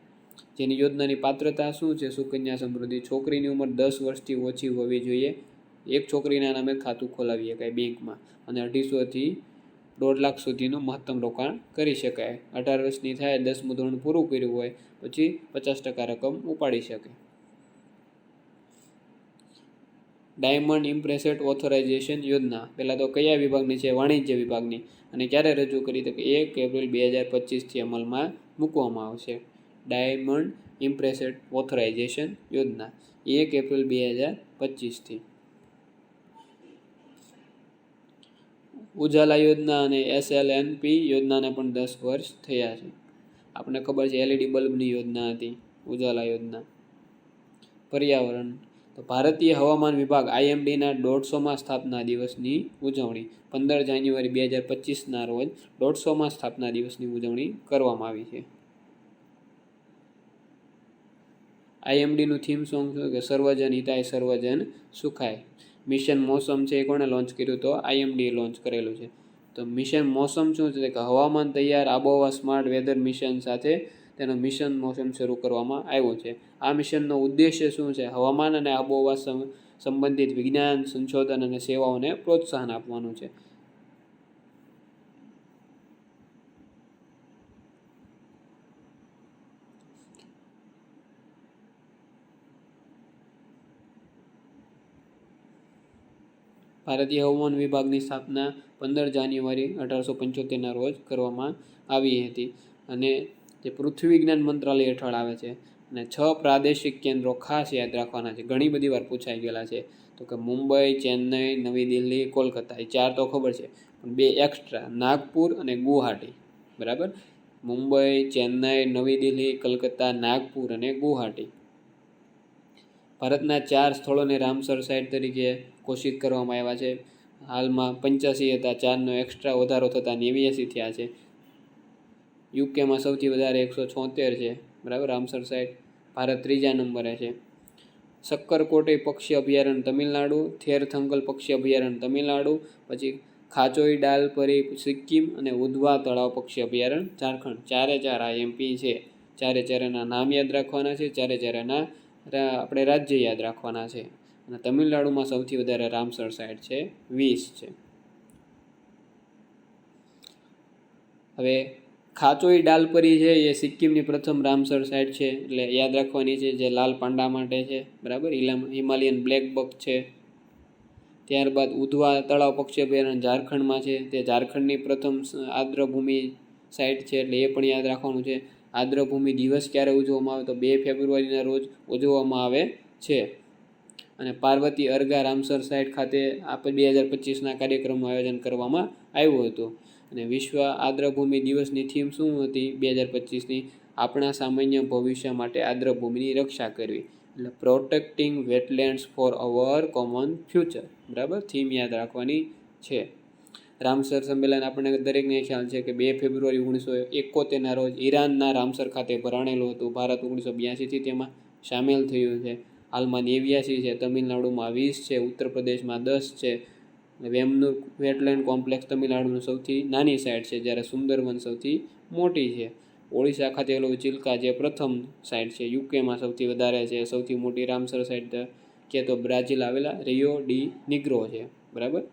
જેની યોજનાની પાત્રતા શું છે? સુકન્યા સમૃદ્ધિ. છોકરીની ઉંમર 10 વર્ષથી ઓછી હોવી જોઈએ. એક છોકરીના નામે ખાતું ખોલાવી શકાય બેંકમાં, અને 250થી 1.5 લાખ સુધીનું મહત્તમ રોકાણ કરી શકાય. 18 વર્ષની થાય, 10મું ધોરણ પૂરું કર્યું હોય પછી 50% રકમ ઉપાડી શકે. ડાયમંડ ઇમ્પ્રેસેટ ઓથોરાઇઝેશન યોજના પહેલાં તો કયા વિભાગની છે? વાણિજ્ય વિભાગની. અને ક્યારે રજૂ કરી? તો 1 એપ્રિલ 2025થી અમલમાં મૂકવામાં આવશે. ડાયમંડ ઇમ્પ્રેસેટ ઓથોરાઇઝેશન યોજના 1 એપ્રિલ 2025થી. ઉજાલા યોજના અને SLNP યોજનાને પણ 10 વર્ષ થયા છે. આપણે ખબર છે LED બલ્બની યોજના હતી ઉજાલા યોજના. પર્યાવરણ, તો ભારતીય હવામાન વિભાગ IMDના 150મા સ્થાપના દિવસની ઉજવણી 15 જાન્યુઆરી 2025ના રોજ 150મા સ્થાપના દિવસની ઉજવણી કરવામાં આવી છે. IMDનું થીમ સોંગ શું કે સર્વજન હિતાય સર્વજન સુખાય. મિશન મોસમ છે એ કોણે લોન્ચ કર્યું? તો IMD લોન્ચ કરેલું છે. તો મિશન મોસમ શું છે? કે હવામાન તૈયાર આબોહવા સ્માર્ટ વેધર મિશન સાથે તેનો મિશન મોસમ શરૂ કરવામાં આવ્યો છે. આ મિશનનો ઉદ્દેશ્ય શું છે? હવામાન અને આબોહવા સંબંધિત વિજ્ઞાન, સંશોધન અને સેવાઓને પ્રોત્સાહન આપવાનું છે. ભારતીય હવામાન વિભાગની સ્થાપના 15 જાન્યુઆરી 1875ના રોજ કરવામાં આવી હતી, અને તે પૃથ્વી વિજ્ઞાન મંત્રાલય હેઠળ આવે છે. અને 6 પ્રાદેશિક કેન્દ્રો ખાસ યાદ રાખવાના છે, ઘણી બધી વાર પૂછાઈ ગયેલા છે. તો કે મુંબઈ, ચેન્નઈ, નવી દિલ્હી, કોલકાતા. એ 4 તો ખબર છે, પણ 2 એક્સ્ટ્રા, નાગપુર અને ગુવાહાટી. બરાબર, મુંબઈ, ચેન્નઈ, નવી દિલ્હી, કલકત્તા, નાગપુર અને ગુવાહાટી. ભારતના 4 સ્થળોને રામસર સાઇટ તરીકે ઘોષિત કરવામાં આવ્યા છે. હાલમાં 85 હતા, 4નો એક્સ્ટ્રા વધારો થતાં 89 થયા છે. યુકેમાં સૌથી વધારે 176 છે, બરાબર, રામસર સાઇટ. ભારત 3જા નંબરે છે. સક્કરકોટઈ પક્ષી અભયારણ્ય તમિલનાડુ, થેરથંગલ પક્ષી અભયારણ્ય તમિલનાડુ, પછી ખાચોઈ ડાલપરી સિક્કિમ અને ઉધવા તળાવ પક્ષી અભયારણ્ય ઝારખંડ. 4 IMP છે. 4 નામ યાદ રાખવાના છે, 4 આપણે રાજ્ય યાદ રાખવાના છે. અને તમિલનાડુમાં સૌથી વધારે રામસર સાઇટ છે, 20 છે. હવે ખાચોઈ ડાલપરી છે એ સિક્કિમની પ્રથમ રામસર સાઇટ છે, એટલે યાદ રાખવાની છે, જે લાલ પાંડા માટે છે, બરાબર. હિમાલયન બ્લેક બક છે. ત્યારબાદ ઉધવા તળાવ પક્ષી અભયારણ્ય ઝારખંડમાં છે, તે ઝારખંડની પ્રથમ આર્દ્રભૂમિ સાઇટ છે, એટલે એ પણ યાદ રાખવાનું છે. આર્દ્રભૂમિ દિવસ ક્યારે ઉજવવામાં આવે? તો 2 ફેબ્રુઆરીના રોજ ઉજવવામાં આવે છે. અને પાર્વતી અરગા રામસર સાઇટ ખાતે 2025ના કાર્યક્રમનું આયોજન કરવામાં આવ્યું હતું. અને વિશ્વ આર્દ્રભૂમિ દિવસની થીમ શું હતી 2025ની? આપણા સામાન્ય ભવિષ્ય માટે આર્દ્રભૂમિની રક્ષા કરવી, એટલે પ્રોટેક્ટિંગ વેટલેન્ડ્સ ફોર અવર કોમન ફ્યુચર. બરાબર, થીમ યાદ રાખવાની છે. રામસર સંમેલન આપણને દરેકને ખ્યાલ છે કે 2 ફેબ્રુઆરી 1971ના રોજ ઈરાનના રામસર ખાતે ભરાણેલું હતું. ભારત 1982થી તેમાં સામેલ થયું છે. હાલમાં 89 છે. તમિલનાડુમાં 20 છે. ઉત્તર પ્રદેશમાં 10 છે. વેમનુર વેટલેન્ડ કોમ્પ્લેક્સ તમિલનાડુનું સૌથી નાની સાઇટ છે, જ્યારે સુંદરવન સૌથી મોટી છે. ઓડિશા ખાતે ચિલ્કા જે પ્રથમ સાઇટ છે. યુકેમાં સૌથી વધારે છે. સૌથી મોટી રામસર સાઇટ કે તો બ્રાઝિલ આવેલા રિયો ડી નિગ્રો છે, બરાબર.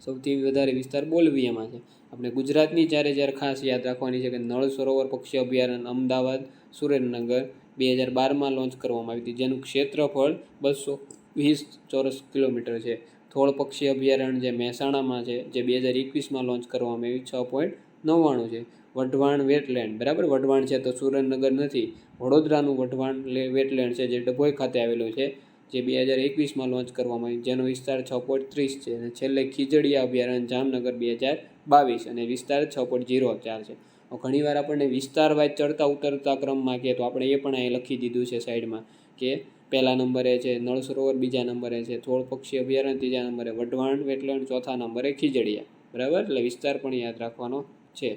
સૌથી વધારે વિસ્તાર બોલિવિયામાં છે. આપણે ગુજરાતની 4 ખાસ યાદ રાખવાની છે કે નળ સરોવર પક્ષી અભયારણ્ય અમદાવાદ, સુરેન્દ્રનગર 2012માં લોન્ચ કરવામાં આવી હતી, જેનું ક્ષેત્રફળ 220 ચોરસ કિલોમીટર છે. થોળ પક્ષી અભયારણ્ય જે મહેસાણામાં છે, જે 2021માં લોન્ચ કરવામાં આવી 6.99 છે. વઢવાણ વેટલેન્ડ, બરાબર, વઢવાણ છે તો સુરેન્દ્રનગર નથી, વડોદરાનું વઢવાણ વેટલેન્ડ છે, જે ડભોઈ ખાતે આવેલું છે, જે 2021માં લોન્ચ કરવામાં આવી, જેનો વિસ્તાર 6.30 છે. અને છેલ્લે ખીજડીયા અભયારણ્ય જામનગર 2022 અને વિસ્તાર 6.04 છે. ઘણીવાર આપણને વિસ્તાર વાઇઝ ચડતા ઉતરતા ક્રમમાં કહે તો આપણે એ પણ અહીં લખી દીધું છે સાઈડમાં કે પહેલા નંબરે છે, નળ સરોવર બીજા નંબરે છે, થોળ પક્ષી અભયારણ્ય ત્રીજા નંબરે, વઢવાણ વેટલેન્ડ ચોથા નંબરે, ખીજડીયા. બરાબર, એટલે વિસ્તાર પણ યાદ રાખવાનો છે.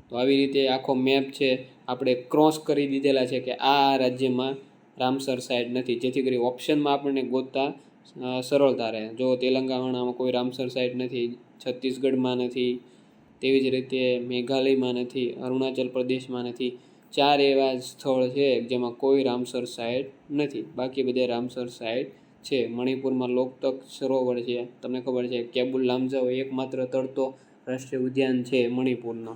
તો આવી રીતે આખો મેપ છે આપણે ક્રોસ કરી દીધેલા છે કે આ રાજ્યમાં રામસર સાઇટ નથી, જેથી કરી ઓપ્શનમાં આપણને ગોતતા સરળતા રહે. જો તેલંગાણામાં કોઈ રામસર સાઇટ નથી, છત્તીસગઢમાં નથી, તેવી જ રીતે મેઘાલયમાં નથી, અરુણાચલ પ્રદેશમાં નથી. 4 એવા સ્થળ છે જેમાં કોઈ રામસર સાઇટ નથી, બાકી બધે રામસર સાઇટ છે. મણિપુરમાં લોકતક સરોવર છે, તમને ખબર છે. કેબુલ લામજાઓ એકમાત્ર તરતો રાષ્ટ્રીય ઉદ્યાન છે મણિપુરનો.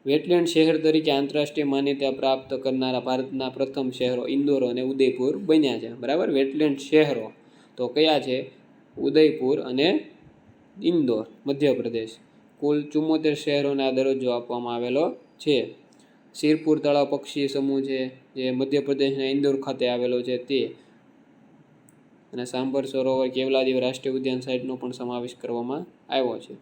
વેટલેન્ડ શહેર તરીકે આંતરરાષ્ટ્રીય માન્યતા પ્રાપ્ત કરનારા ભારતના પ્રથમ શહેરો ઇન્દોર અને ઉદયપુર બન્યા છે. બરાબર, વેટલેન્ડ શહેરો તો કયા છે? ઉદયપુર અને ઇન્દોર, મધ્યપ્રદેશ. કુલ 74 શહેરોને આ દરજ્જો આપવામાં આવેલો છે. શિરપુર તળાવ પક્ષી સમૂહ છે, જે મધ્યપ્રદેશના ઇન્દોર ખાતે આવેલો છે તે. અને સાંભર સરોવર કેવલાદેવ રાષ્ટ્રીય ઉદ્યાન સાઇટનો પણ સમાવેશ કરવામાં આવ્યો છે.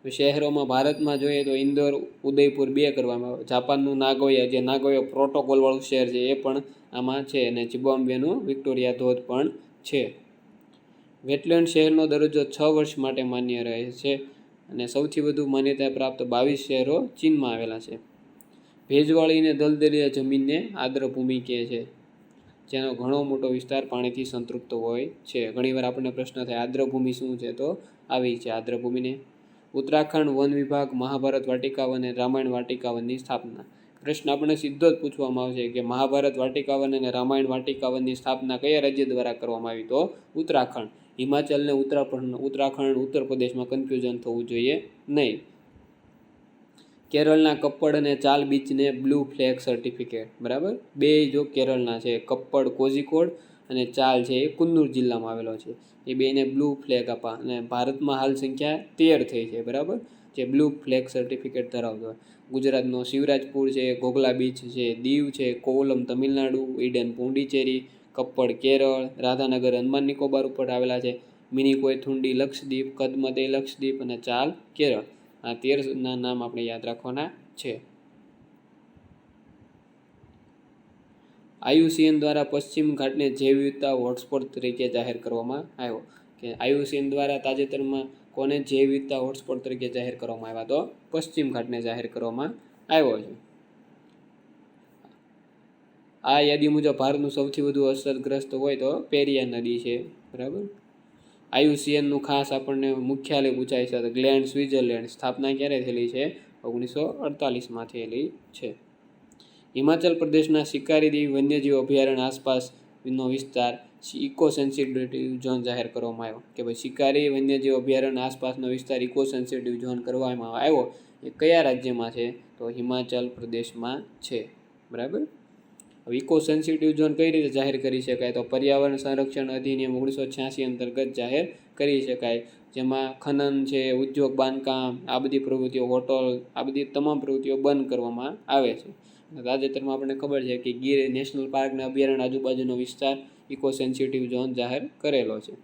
શહેરોમાં ભારતમાં જોઈએ તો ઇન્દોર, ઉદયપુર 2 કરવામાં આવે. જાપાનનું નાગોયા, જે નાગોયા પ્રોટોકોલવાળું શહેર છે, એ પણ આમાં છે. અને ઝિમ્બાબ્વેનું વિક્ટોરિયા ધોધ પણ છે. વેટલેન્ડ શહેરનો દરજ્જો 6 વર્ષ માટે માન્ય રહે છે. અને સૌથી વધુ માન્યતા પ્રાપ્ત 22 શહેરો ચીનમાં આવેલા છે. ભેજવાળી અને દલદલિયા જમીનને આર્દ્રભૂમિ કહે છે, જેનો ઘણો મોટો વિસ્તાર પાણીથી સંતૃપ્ત હોય છે. ઘણીવાર આપણને પ્રશ્ન થાય આર્દ્રભૂમિ શું છે, તો આવી છે આર્દ્રભૂમિને. ઉત્તરાખંડ વન વિભાગ, મહાભારત વાટિકા વન અને રામાયણ વાટિકા વનની સ્થાપના. પ્રશ્ન આપણને સીધો જ પૂછવામાં આવશે કે મહાભારત વાટિકા વન અને રામાયણ વાટિકા વનની સ્થાપના કયા રાજ્ય દ્વારા કરવામાં આવી? તો ઉત્તરાખંડ. હિમાચલ ને ઉત્તરાખંડ, ઉત્તર પ્રદેશમાં કન્ફ્યુઝન થવું જોઈએ નહીં. કેરળના કપ્પડ અને ચાલ બીચને બ્લુ ફ્લેગ સર્ટિફિકેટ. બરાબર, બે જો કેરળના છે, કપ્પડ કોઝિકોડ અને ચાલ છે એ કુન્નુર જિલ્લામાં આવેલો છે. એ બેને બ્લુ ફ્લેગ આપા. અને ભારતમાં હાલ સંખ્યા 13 થઈ છે. બરાબર, જે બ્લુ ફ્લેગ સર્ટિફિકેટ ધરાવતો હોય. ગુજરાતનો શિવરાજપુર છે, ઘોઘલા બીચ છે, દીવ છે, કોવલમ તમિલનાડુ, ઈડન પોંડિચેરી, કપ્પડ કેરળ, રાધાનગર અંદમાન નિકોબાર ઉપર આવેલા છે, મિનિકોયથુંડી લક્ષદ્વીપ, કદમતે લક્ષદ્વીપ અને ચાલ કેરળ. આ 13 નામ આપણે યાદ રાખવાના છે. IUCN દ્વારા પશ્ચિમ ઘાટને જૈવ વિવિધતા હોટસ્પોટ તરીકે જાહેર કરવામાં આવ્યો. કે IUCN દ્વારા તાજેતરમાં કોને જૈવ વિવિધતા હોટસ્પોટ તરીકે જાહેર કરવામાં આવ્યા? તો પશ્ચિમ ઘાટને જાહેર કરવામાં આવ્યો છે. આ યાદી મુજબ ભારતનું સૌથી વધુ અસરગ્રસ્ત હોય તો પેરિયાર નદી છે. બરાબર, IUCNનું ખાસ આપણને મુખ્યાલય પૂછાય છે. Gland, Switzerland. સ્થાપના ક્યારે થયેલી છે? 1948માં થયેલી છે. હિમાચલ પ્રદેશના શિકારી દેવી વન્યજીવ અભયારણ્ય આસપાસનો વિસ્તાર ઇકો સેન્સિટિવ ઝોન જાહેર કરવામાં આવ્યો. કે ભાઈ શિકારી વન્યજીવ અભયારણ્ય આસપાસનો વિસ્તાર ઇકો સેન્સિટિવ ઝોન કરવામાં આવ્યો. એ કયા રાજ્યમાં છે? તો હિમાચલ પ્રદેશમાં છે. બરાબર, હવે ઇકો સેન્સિટિવ ઝોન કઈ રીતે જાહેર કરી શકાય? તો પર્યાવરણ સંરક્ષણ અધિનિયમ 1986 અંતર્ગત જાહેર કરી શકાય. જેમાં ખનન છે, ઉદ્યોગ, બાંધકામ, આ બધી પ્રવૃત્તિઓ, હોટલ, આ બધી તમામ પ્રવૃત્તિઓ બંધ કરવામાં આવે છે. તાજેતરમાં આપણને ખબર છે કે ગીર નેશનલ પાર્કના અભયારણ્ય આજુબાજુનો વિસ્તાર ઇકો સેન્સિટિવ ઝોન જાહેર કરેલો છે.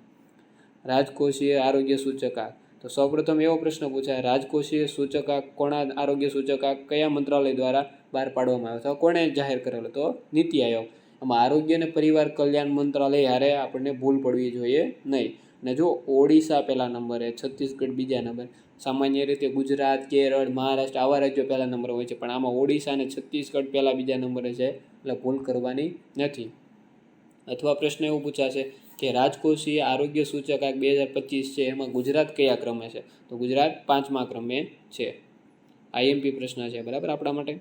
રાજકોષીય આરોગ્ય સૂચકાંક. તો સૌપ્રથમ એવો પ્રશ્ન પૂછાય, રાજકોષીય સૂચકાંક કોના આરોગ્ય સૂચકાંક કયા મંત્રાલય દ્વારા બહાર પાડવામાં આવ્યો? તો કોણે જાહેર કરેલો? તો નીતિ આયોગ. આમાં આરોગ્ય અને પરિવાર કલ્યાણ મંત્રાલય હારે આપણને ભૂલ પડવી જોઈએ નહીં. અને જો ઓડિશા પહેલા નંબરે, છત્તીસગઢ બીજા નંબરે. સામાન્ય રીતે ગુજરાત, કેરળ, મહારાષ્ટ્ર આવા રાજ્યો પહેલા નંબરે હોય છે, પણ આમાં ઓડિશા અને છત્તીસગઢ પહેલા બીજા નંબરે છે, એટલે ભૂલ કરવાની નથી. અથવા પ્રશ્ન એવો પૂછાશે કે રાજકોષીય આરોગ્ય સૂચકાંક 2025 છે, એમાં ગુજરાત કયા ક્રમે છે? તો ગુજરાત 5મા ક્રમે છે. IMP પ્રશ્ન છે. બરાબર, આપણા માટે.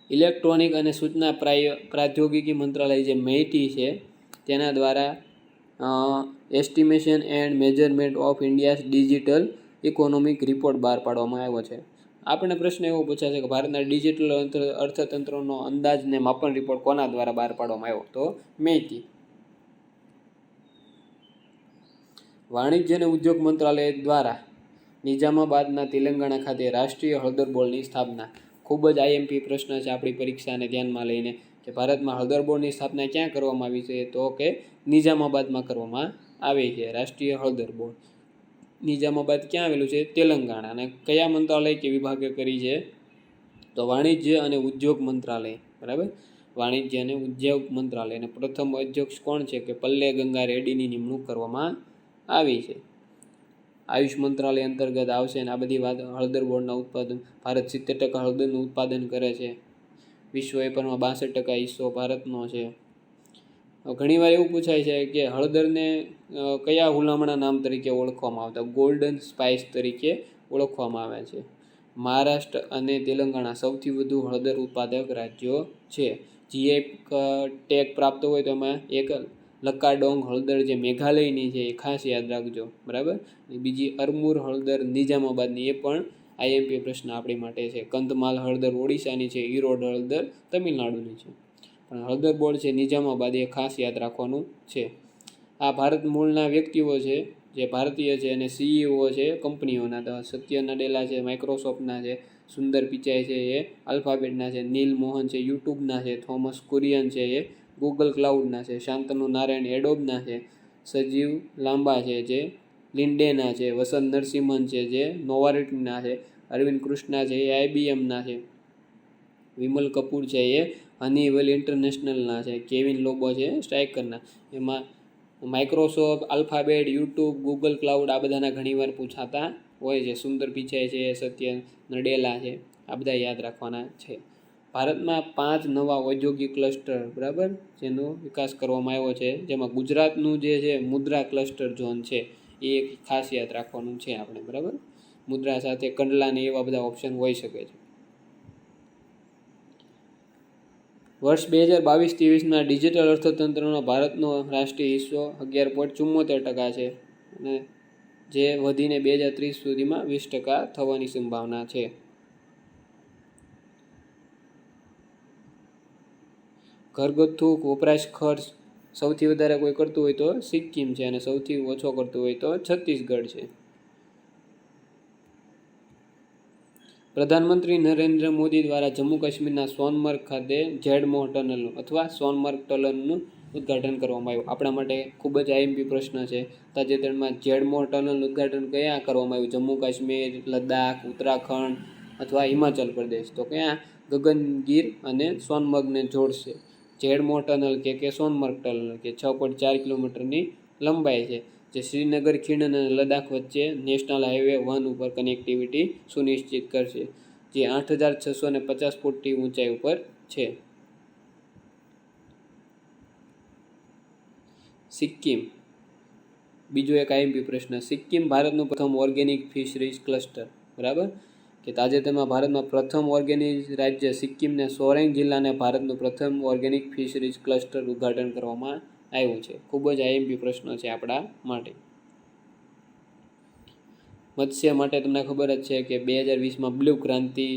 ઇલેક્ટ્રોનિક અને સૂચના પ્રૌદ્યોગિકી મંત્રાલય જે MEITI છે, તેના દ્વારા estimation and measurement of India's digital economic report બહાર પાડવામાં આવ્યો છે. આપણને પ્રશ્ન એવો પૂછાશે કે ભારતના ડિજિટલ અર્થતંત્રનો અંદાજ ને માપન રિપોર્ટ કોના દ્વારા બહાર પાડવામાં આવ્યો? તો MEITI. વાણિજ્ય અને ઉદ્યોગ મંત્રાલય દ્વારા નિઝામાબાદના તેલંગાણા ખાતે રાષ્ટ્રીય હળદર બોર્ડની સ્થાપના. ખૂબ જ IMP પ્રશ્ન છે આપણી પરીક્ષાને ધ્યાનમાં લઈને કે ભારતમાં હળદર બોર્ડની સ્થાપના ક્યાં કરવામાં આવી છે? તો કે નિઝામાબાદમાં કરવામાં આવી છે રાષ્ટ્રીય હળદર બોર્ડ. નિઝામાબાદ ક્યાં આવેલું છે? તેલંગાણા. અને કયા મંત્રાલય કે વિભાગે કરી છે? તો વાણિજ્ય અને ઉદ્યોગ મંત્રાલય. બરાબર, વાણિજ્ય અને ઉદ્યોગ મંત્રાલય. અને પ્રથમ અધ્યક્ષ કોણ છે? કે પલ્લે ગંગા રેડ્ડીની નિમણૂક કરવામાં આવી છે. આયુષ મંત્રાલય અંતર્ગત આવશે. અને આ બધી વાત હળદર બોર્ડના ઉત્પાદન. ભારત 70% હળદરનું ઉત્પાદન કરે છે. વિશ્વ વેપારમાં 62% હિસ્સો ભારતનો છે. ઘણીવાર એવું પૂછાય છે કે હળદરને કયા હુલામણા નામ તરીકે ઓળખવામાં આવતા? ગોલ્ડન સ્પાઇસ તરીકે ઓળખવામાં આવે છે. મહારાષ્ટ્ર અને તેલંગાણા સૌથી વધુ હળદર ઉત્પાદક રાજ્યો છે. જીઆઈ ટેગ પ્રાપ્ત હોય તો એમાં એક લક્કાડોંગ હળદર જે મેઘાલયની છે એ ખાસ યાદ રાખજો. બરાબર, બીજી અરમુર હળદર નિઝામાબાદની, એ પણ આઈએમપી પ્રશ્ન આપણી માટે છે. કંધમાલ હળદર ઓડિશાની છે. ઈરોડ હળદર તમિલનાડુની છે. પણ હળદર બોર્ડ છે નિઝામાબાદ, એ ખાસ યાદ રાખવાનું છે. આ ભારત મૂળના વ્યક્તિઓ છે જે ભારતીય છે અને સીઈઓ છે કંપનીઓના. તો સત્ય નડેલા છે માઇક્રોસોફ્ટના છે. સુંદર પિચાઈ છે એ આલ્ફાબેટના છે. નીલ મોહન છે યુટ્યુબના છે. થોમસ કુરિયન છે એ ગૂગલ ક્લાઉડના છે. શાંતનુ નારાયણ એડોબના છે. સજીવ લાંબા છે જે લિન્ડેના છે. વસંત નરસિંહન છે જે નોવાર્ટના છે. અરવિંદ કૃષ્ણા છે એ આઈબીએમના છે. વિમલ કપૂર છે એ હનીવેલ ઇન્ટરનેશનલના છે. કેવિન લોબો છે સ્ટ્રાઇકરના. એમાં Microsoft, alphabet, YouTube, Google cloud આ બધાના ઘણીવાર પૂછાતા હોય છે. સુંદર પિચાઈ છે, સત્ય નડેલા છે, આ બધા યાદ રાખવાના છે. ભારતમાં 5 નવા ઔદ્યોગિક ક્લસ્ટર, બરાબર, જેનો વિકાસ કરવામાં આવ્યો છે. જેમાં ગુજરાતનું જે છે મુદ્રા ક્લસ્ટર ઝોન છે એ ખાસ યાદ રાખવાનું છે આપણે. બરાબર, મુદ્રા સાથે કંડલા ને એવા બધા ઓપ્શન હોઈ શકે છે. વર્ષ 2022-23 ડિજિટલ અર્થતંત્રનો ભારતનો રાષ્ટ્રીય હિસ્સો 11.74% છે. અને જે વધીને 2030 સુધીમાં 20% થવાની સંભાવના છે. ઘરગથ્થુ વપરાશ ખર્ચ સૌથી વધારે કોઈ કરતું હોય તો સિક્કિમ છે, અને સૌથી ઓછો કરતું હોય તો છત્તીસગઢ છે. પ્રધાનમંત્રી નરેન્દ્ર મોદી દ્વારા જમ્મુ કાશ્મીરના સોનમર્ગ ખાતે ઝેડમોહ ટનલનું અથવા સોનમર્ગ ટનલનું ઉદ્ઘાટન કરવામાં આવ્યું. આપણા માટે ખૂબ જ આઈએમપી પ્રશ્ન છે. તાજેતરમાં ઝેડમોહ ટનલનું ઉદ્ઘાટન ક્યાં કરવામાં આવ્યું? જમ્મુ કાશ્મીર, લદ્દાખ, ઉત્તરાખંડ અથવા હિમાચલ પ્રદેશ. તો ક્યાં? ગગનગીર અને સોનમર્ગને જોડશે. ઝેડમોહ ટનલ કે સોનમર્ગ ટનલ કે 6.4 કિલોમીટરની લંબાઈ છે, જે શ્રીનગર ખીણ અને લદ્દાખ વચ્ચે નેશનલ હાઈવે 1 ઉપર કનેક્ટિવિટી સુનિશ્ચિત કરશે, જે 8,650 ફૂટથી ઊંચાઈ ઉપર છે. સિક્કિમ, બીજો એક આઈએમપી પ્રશ્ન. સિક્કિમ ભારતનું પ્રથમ ઓર્ગેનિક ફિશરીઝ ક્લસ્ટર. બરાબર, કે તાજેતરમાં ભારતમાં પ્રથમ ઓર્ગેનિક રાજ્ય સિક્કિમને સોરેંગ જિલ્લાને ભારતનું પ્રથમ ઓર્ગેનિક ફિશરીઝ ક્લસ્ટર ઉદ્ઘાટન કરવામાં આવ્યું છે. ખૂબ જ આઈએમપી પ્રશ્ન છે આપણા માટે. મત્સ્ય માટે તમને ખબર જ છે કે 2020માં બ્લુ ક્રાંતિ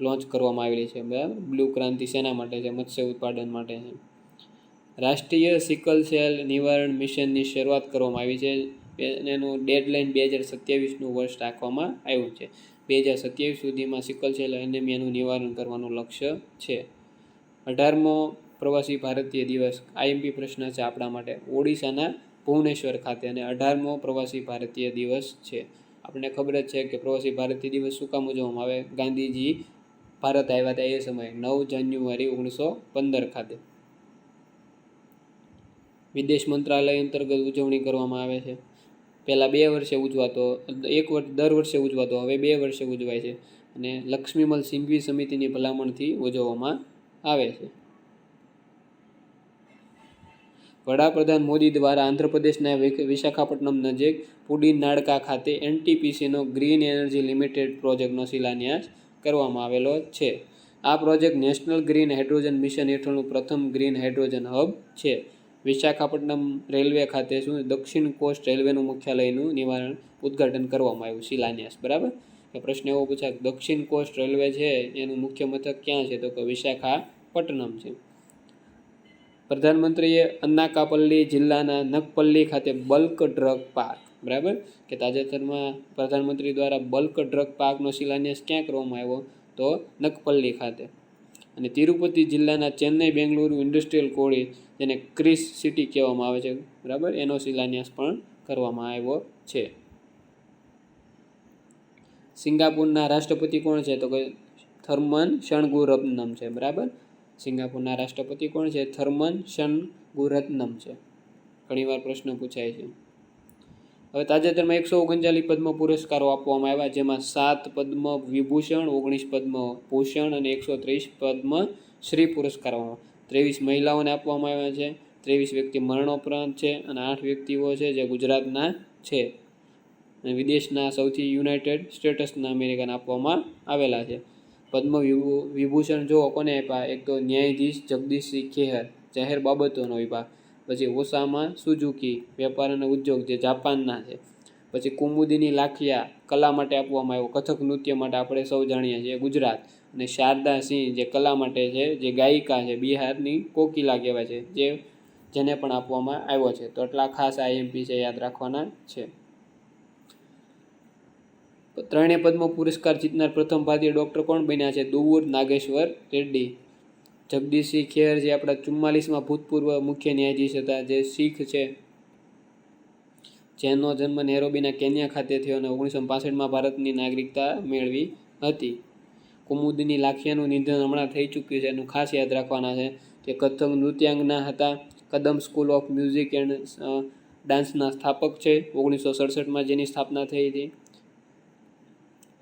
લોન્ચ કરવામાં આવેલી છે. બરાબર, બ્લુ ક્રાંતિ શેના માટે છે? મત્સ્ય ઉત્પાદન માટે છે. રાષ્ટ્રીય સિકલ સેલ નિવારણ મિશનની શરૂઆત કરવામાં આવી છે. એનું ડેડલાઇન 2027નું વર્ષ રાખવામાં આવ્યું છે. 2027 સુધીમાં સિકલ સેલ એનેમિયાનું નિવારણ કરવાનું લક્ષ્ય છે. 18મો પ્રવાસી ભારતીય દિવસ આઈએમપી પ્રશ્ન છે આપણા માટે. ઓડિશાના ભુવનેશ્વર ખાતે અને 18મો પ્રવાસી ભારતીય દિવસ છે. આપણને ખબર જ છે કે પ્રવાસી ભારતીય દિવસ શું કામ ઉજવવામાં આવે? ગાંધીજી ભારત આવ્યા હતા એ સમયે 9 જાન્યુઆરી 1915 ખાતે. વિદેશ મંત્રાલય અંતર્ગત ઉજવણી કરવામાં આવે છે. પહેલાં 2 વર્ષે ઉજવાતો, દર વર્ષે ઉજવાતો, હવે 2 વર્ષે ઉજવાય છે. અને લક્ષ્મીમલ સિંઘવી સમિતિની ભલામણથી ઉજવવામાં આવે છે. વડાપ્રધાન મોદી દ્વારા આંધ્રપ્રદેશના વિશાખાપટ્ટનમ નજીક પુડીનાડકા ખાતે એનટીપીસીનો ગ્રીન એનર્જી લિમિટેડ પ્રોજેક્ટનો શિલાન્યાસ કરવામાં આવેલો છે. આ project national green hydrogen mission હેઠળનું પ્રથમ ગ્રીન હાઇડ્રોજન હબ છે. વિશાખાપટ્ટનમ રેલવે ખાતે દક્ષિણ કોસ્ટ રેલવેનું મુખ્યાલયનું ઉદ્ઘાટન કરવામાં આવ્યું, શિલાન્યાસ. બરાબર, એ પ્રશ્ન એવો પૂછાય કે દક્ષિણ કોસ્ટ રેલવે છે એનું મુખ્ય મથક ક્યાં છે? તો કે વિશાખાપટ્ટનમ છે. પ્રધાનમંત્રીએ અન્નાકાપલ્લી જિલ્લાના નકપલ્લી ખાતે બલ્ક ડ્રગ પાર્ક, બરાબર, કે તાજેતરમાં પ્રધાનમંત્રી દ્વારા બલ્ક ડ્રગ પાર્કનો શિલાન્યાસ ક્યાં કરવામાં આવ્યો? તો નકપલ્લી ખાતે. અને તિરુપતિ જિલ્લાના ચેન્નઈ બેંગલુરુ ઇન્ડસ્ટ્રીયલ કોરિડોર, જેને ક્રિસ સિટી કહેવામાં આવે છે, બરાબર, એનો શિલાન્યાસ પણ કરવામાં આવ્યો છે. સિંગાપુરના રાષ્ટ્રપતિ કોણ છે? તો કે થર્મન શણગુરત્નમ છે, બરાબર. સિંગાપુરના રાષ્ટ્રપતિ કોણ છે? થર્મન શણગુરત્નમ છે. ઘણીવાર પ્રશ્ન પૂછાય છે. હવે તાજેતરમાં 139 પદ્મ પુરસ્કારો આપવામાં આવ્યા, જેમાં 7 પદ્મ વિભૂષણ, 19 પદ્મ ભૂષણ અને 130 પદ્મ શ્રી પુરસ્કારો 23 મહિલાઓને આપવામાં આવ્યા છે. 23 વ્યક્તિ મરણોપરાંત છે અને 8 વ્યક્તિઓ છે જે ગુજરાતના છે અને વિદેશના સૌથી યુનાઇટેડ સ્ટેટ્સના અમેરિકાને આપવામાં આવેલા છે. પદ્મ વિભૂષણ જો કોને આપ્યા? એક તો ન્યાયાધીશ જગદીશસિંહ ખેહર, જાહેર બાબતોનો વિભાગ. પછી ઓસામા સુઝુકી, વેપાર અને ઉદ્યોગ, જે જાપાનના છે. પછી કુમુદિની લાખિયા, કલા માટે આપવામાં આવ્યો, કથક નૃત્ય માટે આપણે સૌ જાણીએ છીએ, ગુજરાત. અને શારદા સિંહ, જે કલા માટે છે, જે ગાયિકા છે, બિહારની કોકિલા કહેવાય છે, જેને પણ આપવામાં આવ્યો છે. તો એટલા ખાસ આઈએમપી છે, યાદ રાખવાના છે. ત્રણેય પદ્મ પુરસ્કાર જીતનાર પ્રથમ ભારતીય ડૉક્ટર કોણ બન્યા છે? દુવ્વુર નાગેશ્વર રેડ્ડી. જગદીશસિંહ ખેર જે આપણા 44માં ભૂતપૂર્વ મુખ્ય ન્યાયાધીશ હતા, જે શીખ છે, જેનો જન્મ નેરોબીના કેન્યા ખાતે થયો અને 1965માં ભારતની નાગરિકતા મેળવી હતી. કુમુદની લાખિયાનું નિધન હમણાં થઈ ચૂક્યું છે, એનું ખાસ યાદ રાખવાના છે કે કથક નૃત્યાંગના હતા. કદમ સ્કૂલ ઓફ મ્યુઝિક એન્ડ ડાન્સના સ્થાપક છે, 1967માં જેની સ્થાપના થઈ હતી.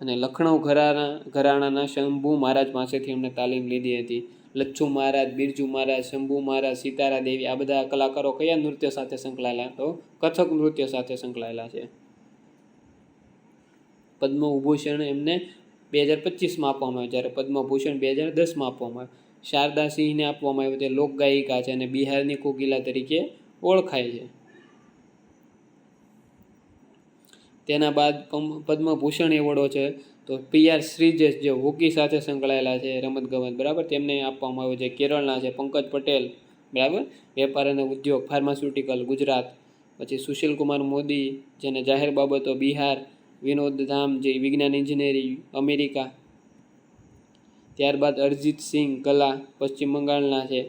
અને લખનઉ ઘરાણાના શંભુ મહારાજ પાસેથી એમણે તાલીમ લીધી હતી. લચ્છુ મહારાજ, બિરજુ મહારાજ, શંભુ મહારાજ, સિતારા દેવી, આ બધા કલાકારો કયા નૃત્ય સાથે સંકળાયેલા? તો કથક નૃત્ય સાથે સંકળાયેલા છે. પદ્મ વિભૂષણ એમને 2025માં આપવામાં આવ્યો, જ્યારે પદ્મભૂષણ 2010માં આપવામાં આવ્યો. શારદા સિંહને આપવામાં આવ્યો, તે લોકગાયિકા છે અને બિહારની કોકિલા તરીકે ઓળખાય છે. તેના બાદ પદ્મભૂષણ એવોર્ડો છે, તો PR શ્રીજેશ, જે હોકી સાથે સંકળાયેલા છે, રમતગમત, બરાબર, તેમને આપવામાં આવ્યો છે. કેરળના છે પંકજ પટેલ, બરાબર, વેપાર અને ઉદ્યોગ, ફાર્માસ્યુટિકલ, ગુજરાત. પછી સુશીલ કુમાર મોદી, જેને જાહેર બાબતો, બિહાર. વિનોદ ધામ, જે વિજ્ઞાન ઇજનેરી, અમેરિકા. ત્યારબાદ અરિજીત સિંહ, કલા, પશ્ચિમ બંગાળના છે.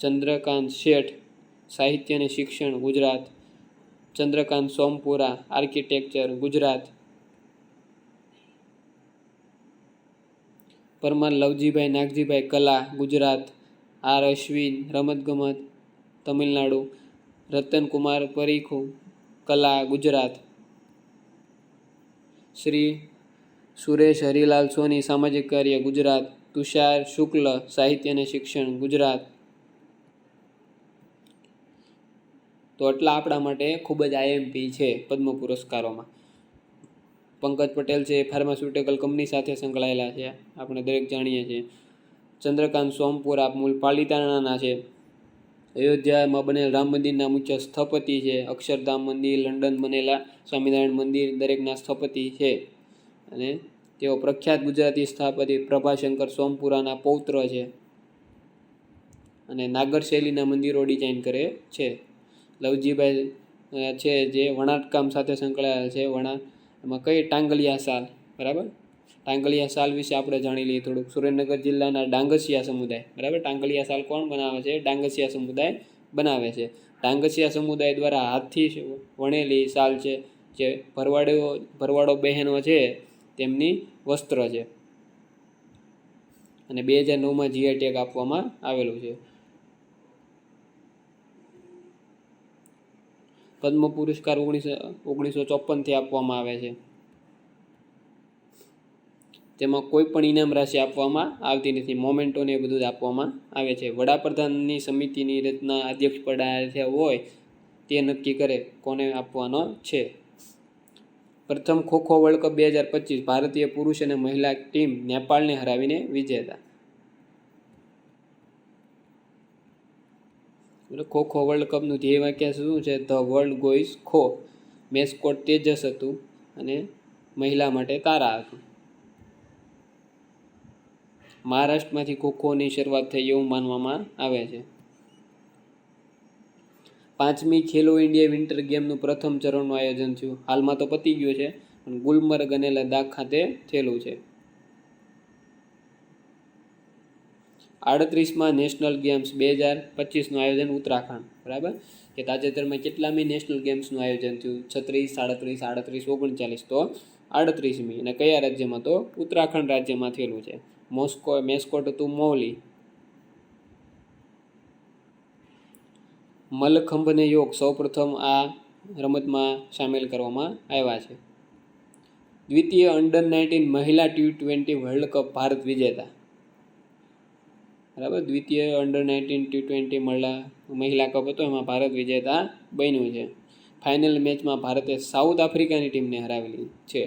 ચંદ્રકાંત શેઠ, સાહિત્ય અને શિક્ષણ, ગુજરાત. ચંદ્રકાંત સોમપુરા, આર્કિટેક્ચર, ગુજરાત. પરમાર લવજીભાઈ નાગજીભાઈ, કલા, ગુજરાત. R અશ્વિન, રમતગમત, તમિલનાડુ. રતનકુમાર પરીખુ, કલા, ગુજરાત. શ્રી સુરેશ હરિલાલ સોની, સામાજિક કાર્ય, ગુજરાત. તુષાર શુક્લ, સાહિત્ય અને શિક્ષણ, ગુજરાત. તો એટલા આપણા માટે ખૂબ જ આઈએમપી છે પદ્મ પુરસ્કારોમાં. પંકજ પટેલ છે, ફાર્માસ્યુટિકલ કંપની સાથે સંકળાયેલા છે, આપણે દરેક જાણીએ છીએ. ચંદ્રકાંત સોમપુરા મૂળ પાલિતાણાના છે. અયોધ્યામાં બનેલ રામ મંદિરના મુખ્ય સ્થપતિ છે. અક્ષરધામ મંદિર, લંડન બનેલા સ્વામિનારાયણ મંદિર દરેકના સ્થપતિ છે. અને તેઓ પ્રખ્યાત ગુજરાતી સ્થાપતિ પ્રભાશંકર સોમપુરાના પૌત્ર છે અને નાગર શૈલીના મંદિરો ડિઝાઇન કરે છે. લવજીભાઈ છે, જે વણાટકામ સાથે સંકળાયેલા છે. એમાં કઈ? ટાંગલિયા સાલ, બરાબર. ટાંગલિયા સાલ વિશે આપણે જાણી લઈએ થોડુંક. સુરેન્દ્રનગર જિલ્લાના ડાંગસિયા સમુદાય, બરાબર. ટાંગલિયા સાલ કોણ બનાવે છે? ડાંગસિયા સમુદાય બનાવે છે. ડાંગસિયા સમુદાય દ્વારા હાથથી વણેલી સાલ છે, જે ભરવાડો બહેનો છે તેમની વસ્ત્ર છે. અને 2009માં GI ટેગ આપવામાં આવેલું છે. પદ્મ પુરસ્કાર 1954થી આપવામાં આવે છે. તેમાં કોઈ પણ ઇનામ રાશિ આપવામાં આવતી નથી. મોમેન્ટોને એ બધું જ આપવામાં આવે છે. વડાપ્રધાનની સમિતિની રચના અધ્યક્ષ પદે હોય તે નક્કી કરે કોને આપવાનો છે. પ્રથમ ખોખો વર્લ્ડ કપ 2025, ભારતીય પુરુષ અને મહિલા ટીમ નેપાળને હરાવીને વિજેતા. ખોખો વર્લ્ડ કપનું ધ્યેય વાક્ય શું છે? The world ગોઈઝ kho. Mascot Tejas હતું અને મહિલા માટે તારા હતું. મહારાષ્ટ્રમાંથી ખોખોની શરૂઆત થઈ એવું માનવામાં આવે છે. 5મી ખેલો ઇન્ડિયા વિન્ટર ગેમનું પ્રથમ ચરણનું આયોજન થયું. હાલમાં તો પતી ગયું છે, પણ ગુલમર્ગ અને લદ્દાખ ખાતે થયેલું છે. 38માં નેશનલ ગેમ્સ 2025નું આયોજન ઉત્તરાખંડ, બરાબર. કે તાજેતરમાં કેટલામી નેશનલ ગેમ્સનું આયોજન થયું? 36, 37, 38, 39. તો 38મી. અને કયા રાજ્યમાં? તો ઉત્તરાખંડ રાજ્યમાં થયેલું છે. મેસ્કોટ હતું મૌલી. મલ્લખંભને યોગ સૌપ્રથમ આ રમતમાં સામેલ કરવામાં આવ્યા છે. દ્વિતીય અંડર-19 મહિલા T20 વર્લ્ડ કપ ભારત વિજેતા. બરાબર, દ્વિતીય અંડર-19 T20 મહિલા કપ હતો, એમાં ભારત વિજેતા બન્યું છે. ફાઇનલ મેચમાં ભારતે સાઉથ આફ્રિકાની ટીમને હરાવેલી છે,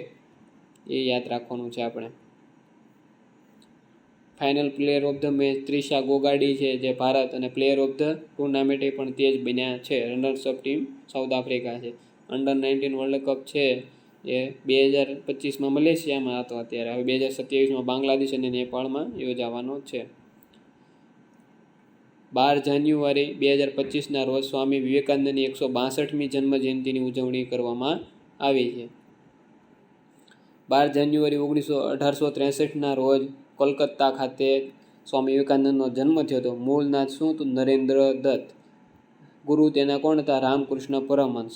એ યાદ રાખવાનું છે આપણે. Final player of the match Trisha Gongadi છે, જે ભારત, અને પ્લેયર ઓફ ધ ટુર્નામેન્ટ પણ તે જ બન્યા છે. રનર્સઅપ ટીમ સાઉથ આફ્રિકા છે. અંડર-19 વર્લ્ડ કપ છે એ 2025માં મલેશિયામાં હતો અત્યારે. હવે 2027માં બાંગ્લાદેશ અને નેપાળમાં યોજાવાનો છે. 12 જાન્યુઆરી 2025ના રોજ સ્વામી વિવેકાનંદની 162મી જન્મ જયંતિની ઉજવણી કરવામાં આવી છે. 12 જાન્યુઆરી 1863ના રોજ કોલકાતા ખાતે સ્વામી વિવેકાનંદનો જન્મ થયો હતો. મૂળ નામ શું હતું? નરેન્દ્ર દત્ત. ગુરુ તેના કોણ હતા? રામકૃષ્ણ પરમહંસ.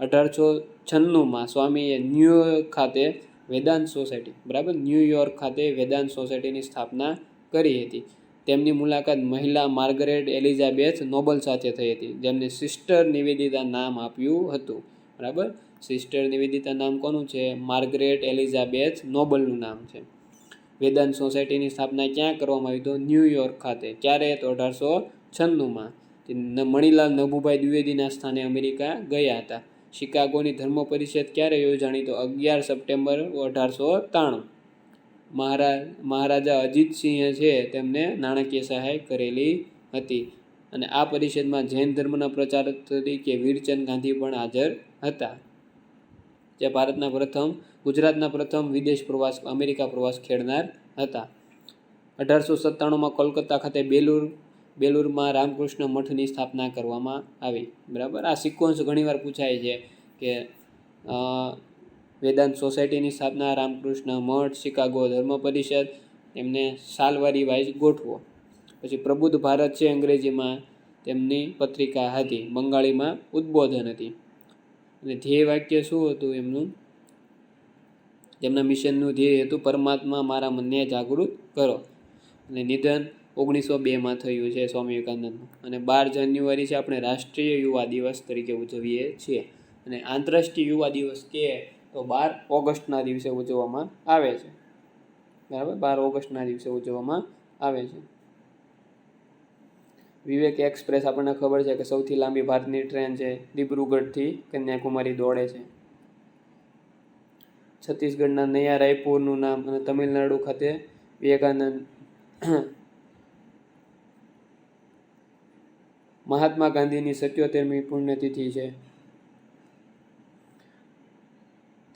1896માં સ્વામીએ ન્યુયોર્ક ખાતે વેદાંત સોસાયટી, બરાબર, ન્યુયોર્ક ખાતે વેદાંત સોસાયટીની સ્થાપના કરી હતી. તેમની મુલાકાત મહિલા માર્ગરેટ એલિઝાબેથ નોબલ સાથે થઈ હતી, જેમને સિસ્ટર નિવેદિતા નામ આપ્યું હતું. બરાબર, સિસ્ટર નિવેદિતા નામ કોનું છે? માર્ગરેટ એલિઝાબેથ નોબલનું નામ છે. વેદાંત સોસાયટીની સ્થાપના ક્યાં કરવામાં આવી? તો ન્યુયોર્ક ખાતે. ક્યારે? તો 1896માં. મણિલાલ નભુભાઈ દ્વિવેદીના સ્થાને અમેરિકા ગયા હતા. શિકાગોની ધર્મ પરિષદ ક્યારે યોજાણી? તો 11 સપ્ટેમ્બર 1893. મહારાજા અજીતસિંહે છે તેમને નાણાકીય સહાય કરેલી હતી. અને આ પરિષદમાં જૈન ધર્મના પ્રચારક તરીકે વીરચંદ ગાંધી પણ હાજર હતા, જે ગુજરાતના પ્રથમ વિદેશ પ્રવાસ, અમેરિકા પ્રવાસ ખેડનાર હતા. 1897માં કોલકાતા ખાતે બેલુરમાં રામકૃષ્ણ મઠની સ્થાપના કરવામાં આવી. બરાબર, આ સિક્વન્સ ઘણીવાર પૂછાય છે કે વેદાંત સોસાયટીની સ્થાપના, રામકૃષ્ણ મઠ, શિકાગો ધર્મ પરિષદ, એમને સાલવારી વાઇઝ ગોઠવો. પછી પ્રબુદ્ધ ભારત છે અંગ્રેજીમાં તેમની પત્રિકા હતી, બંગાળીમાં ઉદ્બોધન હતી. અને ધ્યેય વાક્ય શું હતું એમનું? તેમના મિશનનું ધ્યેય હતું પરમાત્મા મારા મનને જાગૃત કરો. અને નિધન 1902માં થયું છે સ્વામી વિવેકાનંદનું. અને 12 જાન્યુઆરી છે આપણે રાષ્ટ્રીય યુવા દિવસ તરીકે ઉજવીએ છીએ. અને આંતરરાષ્ટ્રીય યુવા દિવસ કે તો 12 ઓગસ્ટના દિવસે ઉજવવામાં આવે છે. બરાબર, 12 ઓગસ્ટના દિવસે ઉજવવામાં આવે છે. વિવેક એક્સપ્રેસ આપણને ખબર છે કે સૌથી લાંબી ભારતની ટ્રેન છે, દિબ્રુગઢથી કન્યાકુમારી દોડે છે. છત્તીસગઢના નયા રાયપુરનું નામ, અને તમિલનાડુ ખાતે વિવેકાનંદ. મહાત્મા ગાંધીની 77મી પુણ્યતિથિ છે.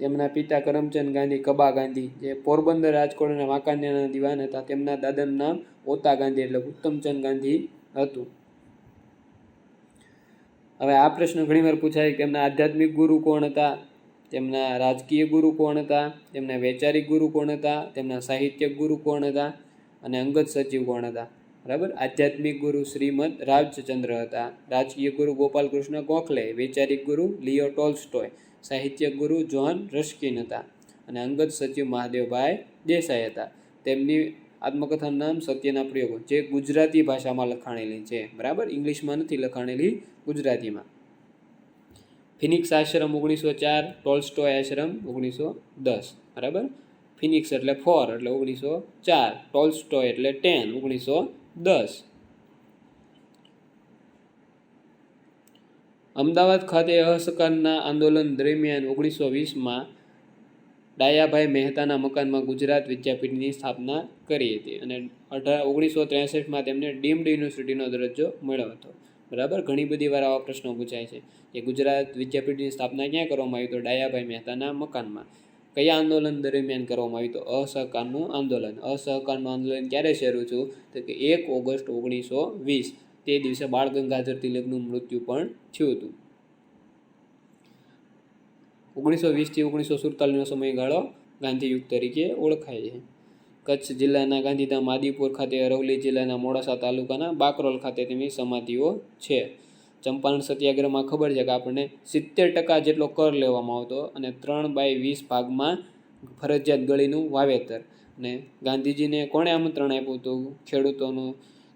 તેમના પિતા કરમચંદ ગાંધી, કબા ગાંધી, જે પોરબંદર, રાજકોટ અને વાંકાનેરના દિવાન હતા. તેમના દાદાનું નામ ઓતા ગાંધી એટલે ઉત્તમચંદ ગાંધી હતું. હવે આ પ્રશ્ન ઘણીવાર પૂછાય કે તેમના આધ્યાત્મિક ગુરુ કોણ હતા, તેમના રાજકીય ગુરુ કોણ હતા, તેમના વૈચારિક ગુરુ કોણ હતા, તેમના સાહિત્યિક ગુરુ કોણ હતા, અને અંગત સચિવ કોણ હતા. બરાબર, આધ્યાત્મિક ગુરુ શ્રીમદ રાજચંદ્ર હતા, રાજકીય ગુરુ ગોપાલકૃષ્ણ ગોખલે, વૈચારિક ગુરુ લિયો ટોલ્સ્ટોય, સાહિત્યિક ગુરુ જ્હોન રસ્કિન હતા, અને અંગત સચિવ મહાદેવભાઈ દેસાઈ હતા. તેમની આત્મકથાનું નામ સત્યના પ્રયોગો, જે ગુજરાતી ભાષામાં લખાણેલી છે. બરાબર, ઇંગ્લિશમાં નથી લખાણેલી, ગુજરાતીમાં. ફિનિક્સ આશ્રમ 1904, ટોલ્સ્ટોય આશ્રમ 1910. બરાબર, ફિનિક્સ એટલે 4 એટલે 1904, ટોલ્સ્ટોય એટલે 10 1910. અમદાવાદ ખાતે અસહકારના આંદોલન દરમિયાન 1920માં ડાયાભાઈ મહેતાના મકાનમાં ગુજરાત વિદ્યાપીઠની સ્થાપના કરી હતી. અને 1963માં તેમને ડીમ્ડ યુનિવર્સિટીનો દરજ્જો મળ્યો હતો. બરાબર, ઘણી બધી વાર આવા પ્રશ્નો પૂછાય છે કે ગુજરાત વિદ્યાપીઠની સ્થાપના ક્યાં કરવામાં આવી? તો ડાયાભાઈ મહેતાના મકાનમાં. કયા આંદોલન દરમિયાન કરવામાં આવ્યું? તો અસહકારનું આંદોલન. અસહકારનું આંદોલન ક્યારે શરૂ થયું? તો કે 1 ઓગસ્ટ 1920. તે દિવસે બાળ ગંગાધર તિલકનું મૃત્યુ પણ થયું હતું. 1920થી 1947નો સમયગાળો ગાંધીયુગ તરીકે ઓળખાય છે. કચ્છ જિલ્લાના ગાંધીધામ, આદિપુર ખાતે, અરવલ્લી જિલ્લાના મોડાસા તાલુકાના બાકરોલ ખાતે તેમની સમાધિઓ છે. ચંપારણ સત્યાગ્રહમાં ખબર છે કે આપણને 70% જેટલો કર લેવામાં આવતો, અને 3/20 ભાગમાં ફરજિયાત ગળીનું વાવેતર. અને ગાંધીજીને કોણે આમંત્રણ આપ્યું હતું ખેડૂતોનું?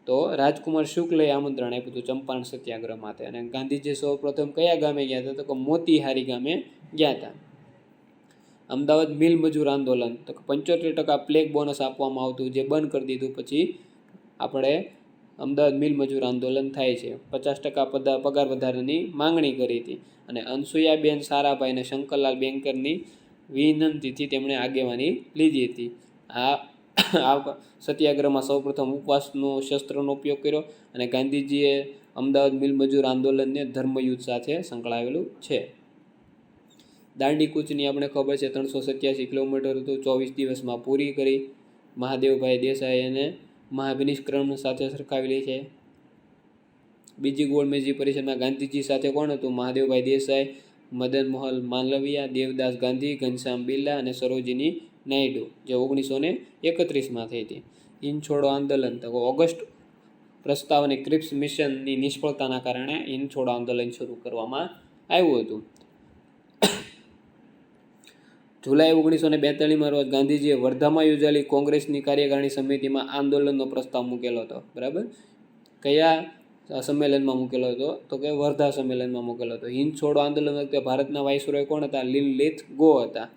તો રાજકુમાર શુક્લએ આમંત્રણ આપ્યું હતું ચંપારણ સત્યાગ્રહ માટે. અને ગાંધીજી સૌ પ્રથમ કયા ગામે ગયા હતા? તો કે મોતીહારી ગામે ગયા હતા. અમદાવાદ મિલ મજૂર આંદોલન, તો 75% પ્લેગ બોનસ આપવામાં આવતું જે બંધ કરી દીધું. પછી આપણે અમદાવાદ મિલ મજૂર આંદોલન થાય છે. 50% પગાર વધારાની માંગણી કરી હતી. અને અનસુયાબેન સારાભાઈ અને શંકરલાલ બેંકરની વિનંતીથી તેમણે આગેવાની લીધી હતી. આ સત્યાગ્રહમાં સૌપ્રથમ ઉપવાસનો શસ્ત્રનો ઉપયોગ કર્યો. અને ગાંધીજીએ અમદાવાદ મિલ મજૂર આંદોલનને ધર્મયુદ્ધ સાથે સંકળાવેલું છે. દાંડી કૂચની આપણે ખબર છે 387 કિલોમીટર હતું, 24 દિવસમાં પૂરી કરી. મહાદેવભાઈ દેસાઈ અને મહાવિનિષ્ક્રમ સાથે સરખાવેલી છે. બીજી ગોળમેજી પરિષદમાં ગાંધીજી સાથે કોણ હતું? મહાદેવભાઈ દેસાઈ, મદન મોહન માલવીયા, દેવદાસ ગાંધી, ઘનશ્યામ બિરલા અને સરોજિની નાયડુ, જે 1931માં થઈ હતી. હિંદ છોડો આંદોલન, તો ઓગસ્ટ પ્રસ્તાવ અને ક્રિપ્સ મિશનની નિષ્ફળતાના કારણે હિંદ છોડો આંદોલન શરૂ કરવામાં આવ્યું હતું. જુલાઈ 1942માં રોજ ગાંધીજીએ વર્ધામાં યોજાયેલી કોંગ્રેસની કાર્યકારિણી સમિતિમાં આંદોલનનો પ્રસ્તાવ મૂકેલો હતો. બરાબર, કયા સંમેલનમાં મૂકેલો હતો? તો કે વર્ધા સંમેલનમાં મૂકેલો હતો. હિંદ છોડો આંદોલન વખતે ભારતના વાઇસરોય કોણ હતા? લિનલિથ ગો હતા.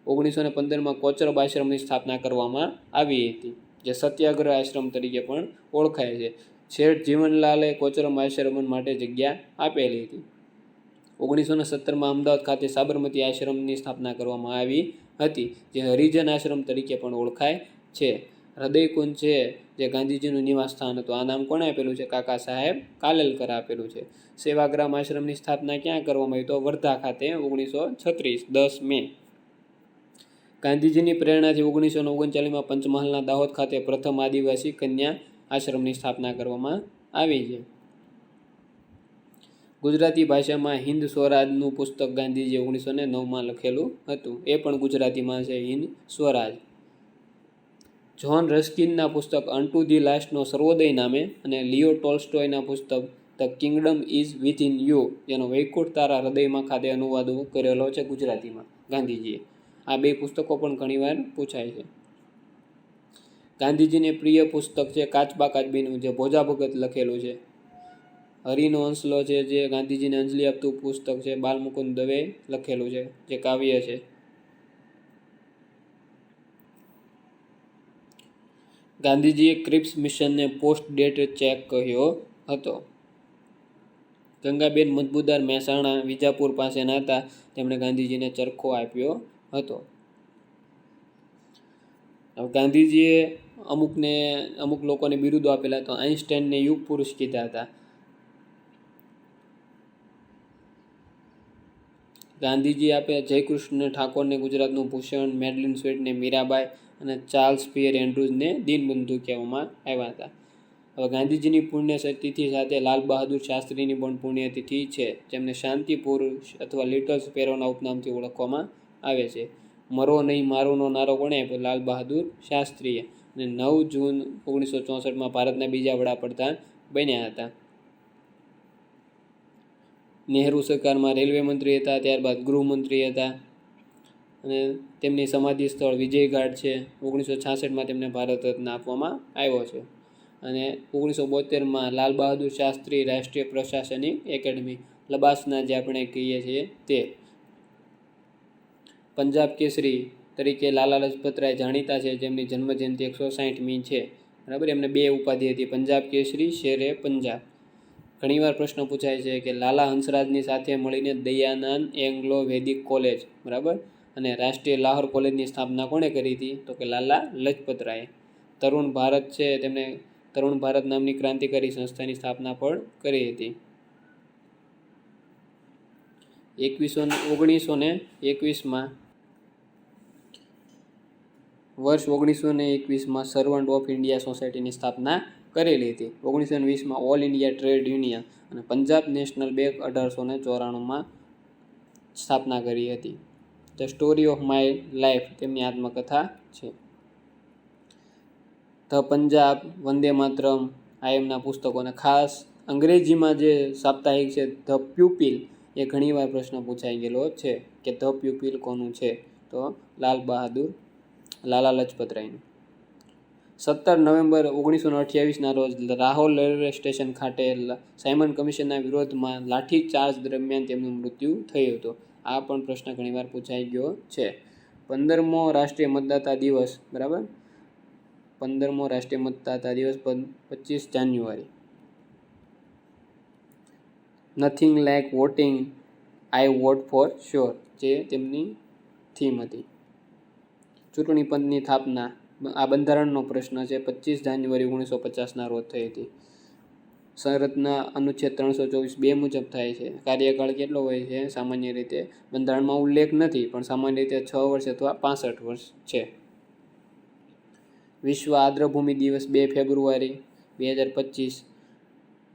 1915માં કોચરબ આશ્રમની સ્થાપના કરવામાં આવી હતી, જે સત્યાગ્રહ આશ્રમ તરીકે પણ ઓળખાય છે. શેઠ જીવનલાલે કોચરબ આશ્રમ માટે જગ્યા આપેલી હતી. 1917માં અમદાવાદ ખાતે સાબરમતી આશ્રમની સ્થાપના કરવામાં આવી હતી, જે હરિજન આશ્રમ તરીકે પણ ઓળખાય છે. હૃદયકુંજ છે જે ગાંધીજીનું નિવાસ સ્થાન હતું. આ નામ કોણે આપેલું છે? કાકા સાહેબ કાલેલકર આપેલું છે. સેવાગ્રામ આશ્રમની સ્થાપના ક્યાં કરવામાં આવી? તો વર્ધા ખાતે 1936 10 મે. ગાંધીજીની પ્રેરણાથી 1939માં પંચમહાલના દાહોદ ખાતે પ્રથમ આદિવાસી કન્યા આશ્રમની સ્થાપના કરવામાં આવી છે. ગુજરાતી ભાષામાં હિન્દ સ્વરાજનું પુસ્તક ગાંધીજીએ 1909માં લખેલું હતું. એ પણ ગુજરાતીમાં છે, હિન્દ સ્વરાજ. જ્હોન રસ્કિનના પુસ્તક અન્ટુ ધી લાસ્ટનો સર્વોદય નામે અને લિયો ટોલ્સ્ટોયના પુસ્તક the Kingdom is within you, જેનો વૈકુંઠ તારા હૃદયમાં ખાતે અનુવાદ કરેલો છે ગુજરાતીમાં ગાંધીજીએ. આ બે પુસ્તકો પણ ઘણીવાર પૂછાય છે. ગાંધીજીને પ્રિય પુસ્તક છે કાચબા કાચબીનું, જે ભોજા ભગત લખેલું છે. હરિનો અંસલો છે જે ગાંધીજીને અંજલિ આપતું પુસ્તક છે, બાલમુકુંદ દવે લખેલું છે, જે કાવ્ય છે. ગાંધીજીએ ક્રિપ્સ મિશનને પોસ્ટ ડેટ ચેક કહ્યો હતો. ગંગાબેન મજબૂદાર મહેસાણા વિજાપુર પાસેના હતા, તેમણે ગાંધીજીને ચરખો આપ્યો હતો. ગાંધીજીએ અમુક લોકોને બિરુદો આપેલા, તો આઇન્સ્ટાઈનને યુગ પુરુષ કીધા હતા. ગાંધીજી આપે જયકૃષ્ણ ઠાકોરને ગુજરાતનું ભૂષણ, મેડલિન સ્વીટને મીરાબાઈ અને ચાર્લ્સ પિયર એન્ડ્રુઝને દીનબંધુ કહેવામાં આવ્યા હતા. હવે ગાંધીજીની પુણ્યતિથિ સાથે લાલ બહાદુર શાસ્ત્રીની પણ પુણ્યતિથિ છે, જેમને શાંતિ પુરુષ અથવા લિટલ સ્પેરોના ઉપનામથી ઓળખવામાં આવે છે. મરો નહીં મારોનો નારો કોણે આપ્યો? લાલ બહાદુર શાસ્ત્રીએ. અને 9 જૂન 1964માં ભારતના બીજા વડાપ્રધાન બન્યા હતા. નહેરુ સરકારમાં રેલવે મંત્રી હતા, ત્યારબાદ ગૃહમંત્રી હતા. અને તેમની સમાધિ સ્થળ વિજયઘાટ છે. 1966માં તેમને ભારત રત્ન આપવામાં આવ્યો છે. અને 1972માં લાલ બહાદુર શાસ્ત્રી રાષ્ટ્રીય પ્રશાસનિક એકેડમી, લબાસના જે આપણે કહીએ છીએ તે. પંજાબ કેસરી તરીકે લાલા લજપતરાય જાણીતા છે, જેમની જન્મજયંતિ 160મી છે. બરાબર, એમને 2 ઉપાધિ હતી, પંજાબ કેસરી, શેરે પંજાબ. ઘણીવાર પ્રશ્ન પૂછાય છે કે લાલા હંસરાજની સાથે મળીને દયાનંદ એંગ્લો વૈદિક કોલેજ, બરાબર, અને રાષ્ટ્રીય લાહોર કોલેજની સ્થાપના કોણે કરી હતી? તો કે લાલા લજપતરાય. તરુણ ભારત છે, તેમણે તરુણ ભારત નામની ક્રાંતિકારી સંસ્થાની સ્થાપના પણ કરી હતી. 1921માં વર્ષ 1921માં સર્વન્ટ ઓફ ઇન્ડિયા સોસાયટીની સ્થાપના કરેલી હતી. 1920માં ઓલ ઇન્ડિયા ટ્રેડ યુનિયન અને પંજાબ નેશનલ બેંક 1894માં સ્થાપના કરી હતી. The story of my life તેમની આત્મકથા છે. ધ પંજાબ, વંદે માતરમ આ એમના પુસ્તકોને ખાસ અંગ્રેજીમાં જે સાપ્તાહિક છે ધ પ્યુપિલ, એ ઘણીવાર પ્રશ્ન પૂછાઈ ગયેલો છે કે ધ પ્યુપિલ કોનું છે. તો લાલા લજપત રાયનું. 17 નવેમ્બર 1928ના રોજ રાહોલ રેલવે સ્ટેશન ખાતે સાયમન કમિશનના વિરોધમાં લાઠીચાર્જ દરમિયાન તેમનું મૃત્યુ થયું હતું. આ પણ પ્રશ્ન ઘણીવાર પૂછાઈ ગયો છે. 15મો રાષ્ટ્રીય મતદાતા દિવસ, બરાબર, 15મો રાષ્ટ્રીય મતદાતા દિવસ 25 જાન્યુઆરી. Nothing like voting, I vote for sure, જે તેમની થીમ હતી. ચૂંટણી પંચની સ્થાપના, આ બંધારણનો પ્રશ્ન છે, 25 જાન્યુઆરી 1950ના રોજ થઈ હતી. સંરચના અનુચ્છેદ 324(2) મુજબ થાય છે. કાર્યકાળ કેટલો હોય છે? સામાન્ય રીતે બંધારણમાં ઉલ્લેખ નથી, પણ સામાન્ય રીતે 6 વર્ષ અથવા 65 વર્ષ છે. વિશ્વ આર્દ્રભૂમિ દિવસ 2 ફેબ્રુઆરી 2025,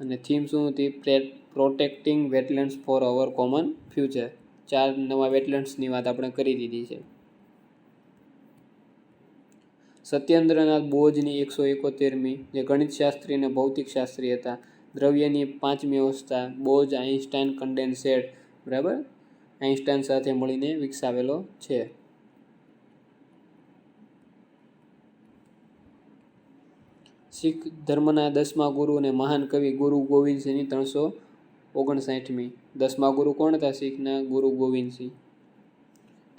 અને થીમ શું હતી? પ્રોટેક્ટિંગ વેટલેન્ડ્સ ફોર અવર કોમન ફ્યુચર. 4 નવા વેટલેન્ડ્સની વાત આપણે કરી દીધી છે. સત્યેન્દ્રનાથ બોઝની 171મી, જે ગણિતશાસ્ત્રી અને ભૌતિકશાસ્ત્રી હતા. દ્રવ્યની 5મી અવસ્થા બોઝ આઇન્સ્ટાઇન કન્ડેન્સેટ, બરાબર, આઇન્સ્ટાઇન સાથે મળીને વિકસાવેલો છે. શીખ ધર્મના 10મા ગુરુ અને મહાન કવિ ગુરુ ગોવિંદસિંહની 359મી. 10મા ગુરુ કોણ હતા શીખના? ગુરુ ગોવિંદસિંહ.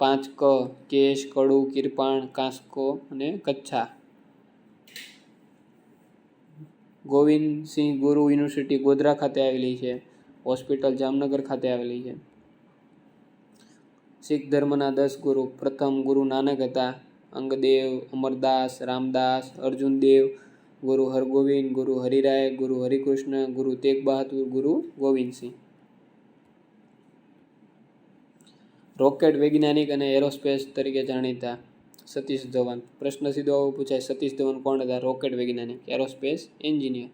5 ક, કેશ, કડુ, કિરપાણ, કાસ્કો અને કચ્છા. ગોવિંદસિંહ ગુરુ યુનિવર્સિટી ગોધરા ખાતે આવેલી છે. હોસ્પિટલ જામનગર ખાતે આવેલી છે. શીખ ધર્મના 10 ગુરુ. પ્રથમ ગુરુ નાનક હતા. અંગદેવ, અમરદાસ, રામદાસ, અર્જુનદેવ, ગુરુ હરગોવિંદ, ગુરુ હરિરાય, ગુરુ હરિકૃષ્ણ, ગુરુ તેગ બહાદુર, ગુરુ ગોવિંદસિંહ. રોકેટ વૈજ્ઞાનિક અને એરોસ્પેસ તરીકે જાણીતા સતીશ ધવન. પ્રશ્ન સીધો આવો પૂછાય, સતીશ ધવન કોણ હતા? રોકેટ વૈજ્ઞાનિક, એરોસ્પેસ એન્જિનિયર.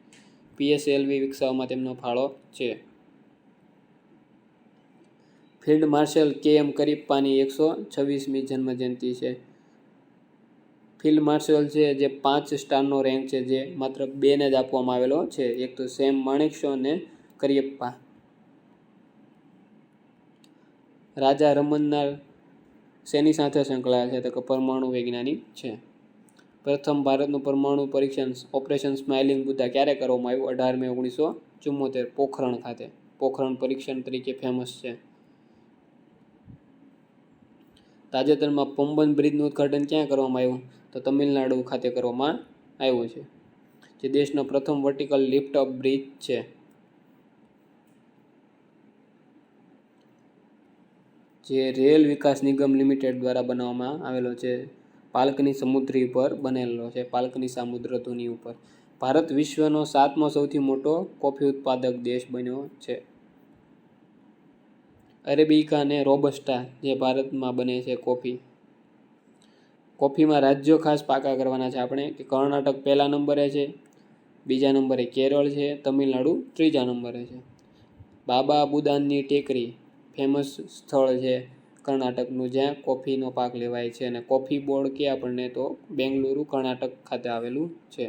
PSLV વિકસાવવામાં તેમનો ફાળો છે. ફિલ્ડ માર્શલ KM કરિપ્પાની 126મી જન્મજયંતિ છે. ફિલ્ડ માર્શલ છે જે 5 સ્ટારનો રેન્ક છે, જે માત્ર 2ને જ આપવામાં આવેલો છે. એક તો સેમ માણેકશો અને કરિયપ્પા. રાજા રમન્નાર શેની સાથે સંકળાયેલ છે? તો કે પરમાણુ વૈજ્ઞાનિક છે. પ્રથમ ભારતનું પરમાણુ પરીક્ષણ ઓપરેશન સ્માઇલિંગ બુદ્ધા ક્યારે કરવામાં આવ્યું? 18 મે 1974, પોખરણ ખાતે. પોખરણ પરીક્ષણ તરીકે ફેમસ છે. તાજેતરમાં પમ્બન બ્રિજનું ઉદ્ઘાટન ક્યાં કરવામાં આવ્યું? તો તમિલનાડુ ખાતે કરવામાં આવ્યું છે, જે દેશનો પ્રથમ વર્ટિકલ લિફ્ટ અપ બ્રિજ છે. જે રેલ વિકાસ નિગમ લિમિટેડ દ્વારા બનાવવામાં આવેલો છે. પાલકની સમુદ્રી ઉપર બનેલો છે, પાલકની સામુદ્રધુની ઉપર. ભારત વિશ્વનો 7મો સૌથી મોટો કોફી ઉત્પાદક દેશ બન્યો છે. અરેબિકા અને રોબસ્ટા જે ભારતમાં બને છે કોફી. કોફીમાં રાજ્યો ખાસ પાકા કરવાના છે આપણે, કે કર્ણાટક પહેલા નંબરે છે, બીજા નંબરે કેરળ છે, તમિલનાડુ ત્રીજા નંબરે છે. બાબા બુદાનની ટેકરી ફેમસ સ્થળ છે કર્ણાટકનું, જ્યાં કોફીનો પાક લેવાય છે. અને કોફી બોર્ડ કે આપણને તો બેંગલુરુ કર્ણાટક ખાતે આવેલું છે.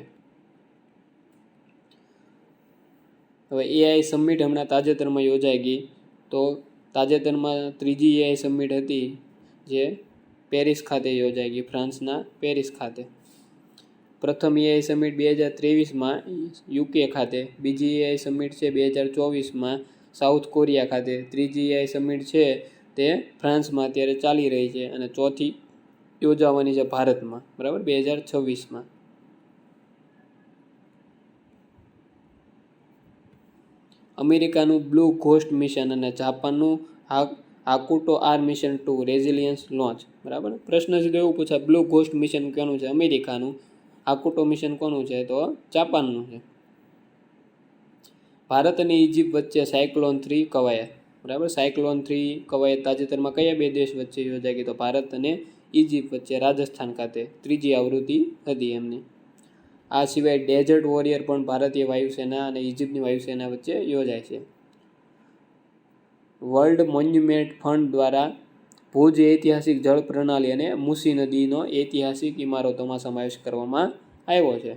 હવે AI સમિટ હમણાં તાજેતરમાં યોજાઈ ગઈ. તો તાજેતરમાં 3જી AI સમિટ હતી, જે પેરિસ ખાતે યોજાઈ ગઈ, ફ્રાન્સના પેરિસ ખાતે. પ્રથમ AI સમિટ 2023માં UK ખાતે. બીજી AI સમિટ છે 2024માં સાઉથ કોરિયા ખાતે. ત્રીજી AI સમિટ છે તે ફ્રાન્સમાં અત્યારે ચાલી રહી છે, અને ચોથી યોજાવાની છે ભારતમાં, બરાબર, 2026માં. અમેરિકાનું બ્લુ ઘોસ્ટ મિશન અને જાપાનનું હાકુટો R મિશન 2 રેઝિલિયન્સ લોન્ચ, બરાબર. પ્રશ્ન સીધો એવું પૂછાય, બ્લુ ઘોસ્ટ મિશન કોનું છે? અમેરિકાનું. હાકુટો મિશન કોનું છે? તો જાપાનનું છે. ભારત અને ઇજિપ્ત વચ્ચે સાયક્લોન 3 કવાયત, બરાબર. સાયક્લોન 3 કવાયત તાજેતરમાં કયા બે દેશ વચ્ચે યોજાઈ ગઈ? તો ભારત અને ઇજિપ્ત વચ્ચે, રાજસ્થાન ખાતે. ત્રીજી આવૃત્તિ હતી એમની. આ સિવાય ડેઝર્ટ વોરિયર પણ ભારતીય વાયુસેના અને ઇજિપ્તની વાયુસેના વચ્ચે યોજાય છે. વર્લ્ડ મોન્યુમેન્ટ ફંડ દ્વારા ભુજ ઐતિહાસિક જળ પ્રણાલી અને મુસી નદીનો ઐતિહાસિક ઇમારતોમાં સમાવેશ કરવામાં આવ્યો છે.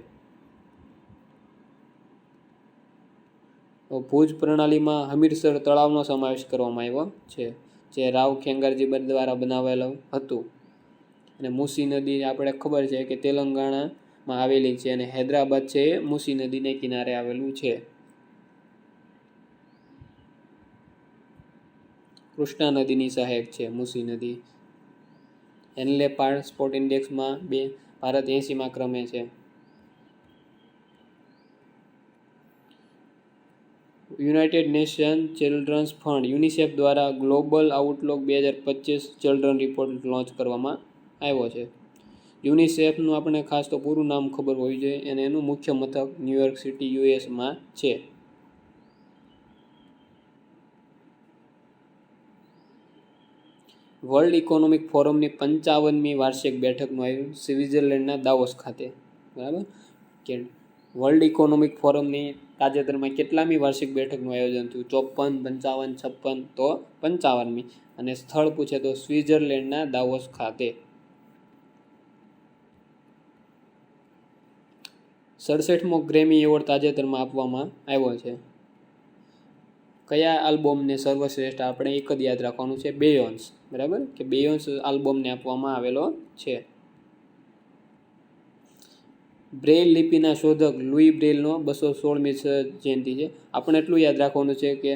ભુજ પ્રણાલીમાં હમીરસર તળાવનો સમાવેશ કરવામાં આવ્યો છે, જે રાવ ખેંગારજી દ્વારા બનાવેલું હતું. અને મૂસી નદી આપણે ખબર છે કે તેલંગાણામાં આવેલી છે, અને હૈદરાબાદ છે એ મૂસી નદીને કિનારે આવેલું છે. કૃષ્ણા નદીની સહાયક છે મૂસી નદી. હેનલે પાસપોર્ટ ઇન્ડેક્સમાં ભારત 80મા ક્રમે છે. United nation children's fund UNICEF દ્વારા global outlook 2025 children report launch કરવામાં આવ્યો છે. યુનિસેફનું આપણે ખાસ તો પૂરું નામ ખબર હોવી જોઈએ, અને એનું મુખ્ય મથક ન્યુયોર્ક સિટી યુએસમાં છે. વર્લ્ડ ઇકોનોમિક ફોરમની 55મી વાર્ષિક બેઠકનું આયોજન સ્વિટ્ઝરલેન્ડના દાવોસ ખાતે. બરાબર કે વર્લ્ડ ઇકોનોમિક ફોરમની તાજેતરમાં કેટલામી વાર્ષિક બેઠકનું આયોજન થયું? 54, 55, 56, તો 55મી. અને સ્થળ પૂછે તો સ્વિટ્ઝરલેન્ડના દાવોસ ખાતે. 67મો ગ્રેમી એવોર્ડ તાજેતરમાં આપવામાં આવ્યો છે. કયા આલ્બમને સર્વશ્રેષ્ઠ? આપણે એક જ યાદ રાખવાનું છે, બેયોન્સ. બરાબર કે બેયોન્સ આલ્બમને આપવામાં આવેલો છે. બ્રેઇલ લિપિના શોધક લુઈ બ્રેઇલનો 216મી જયંતિ છે. આપણે એટલું યાદ રાખવાનું છે કે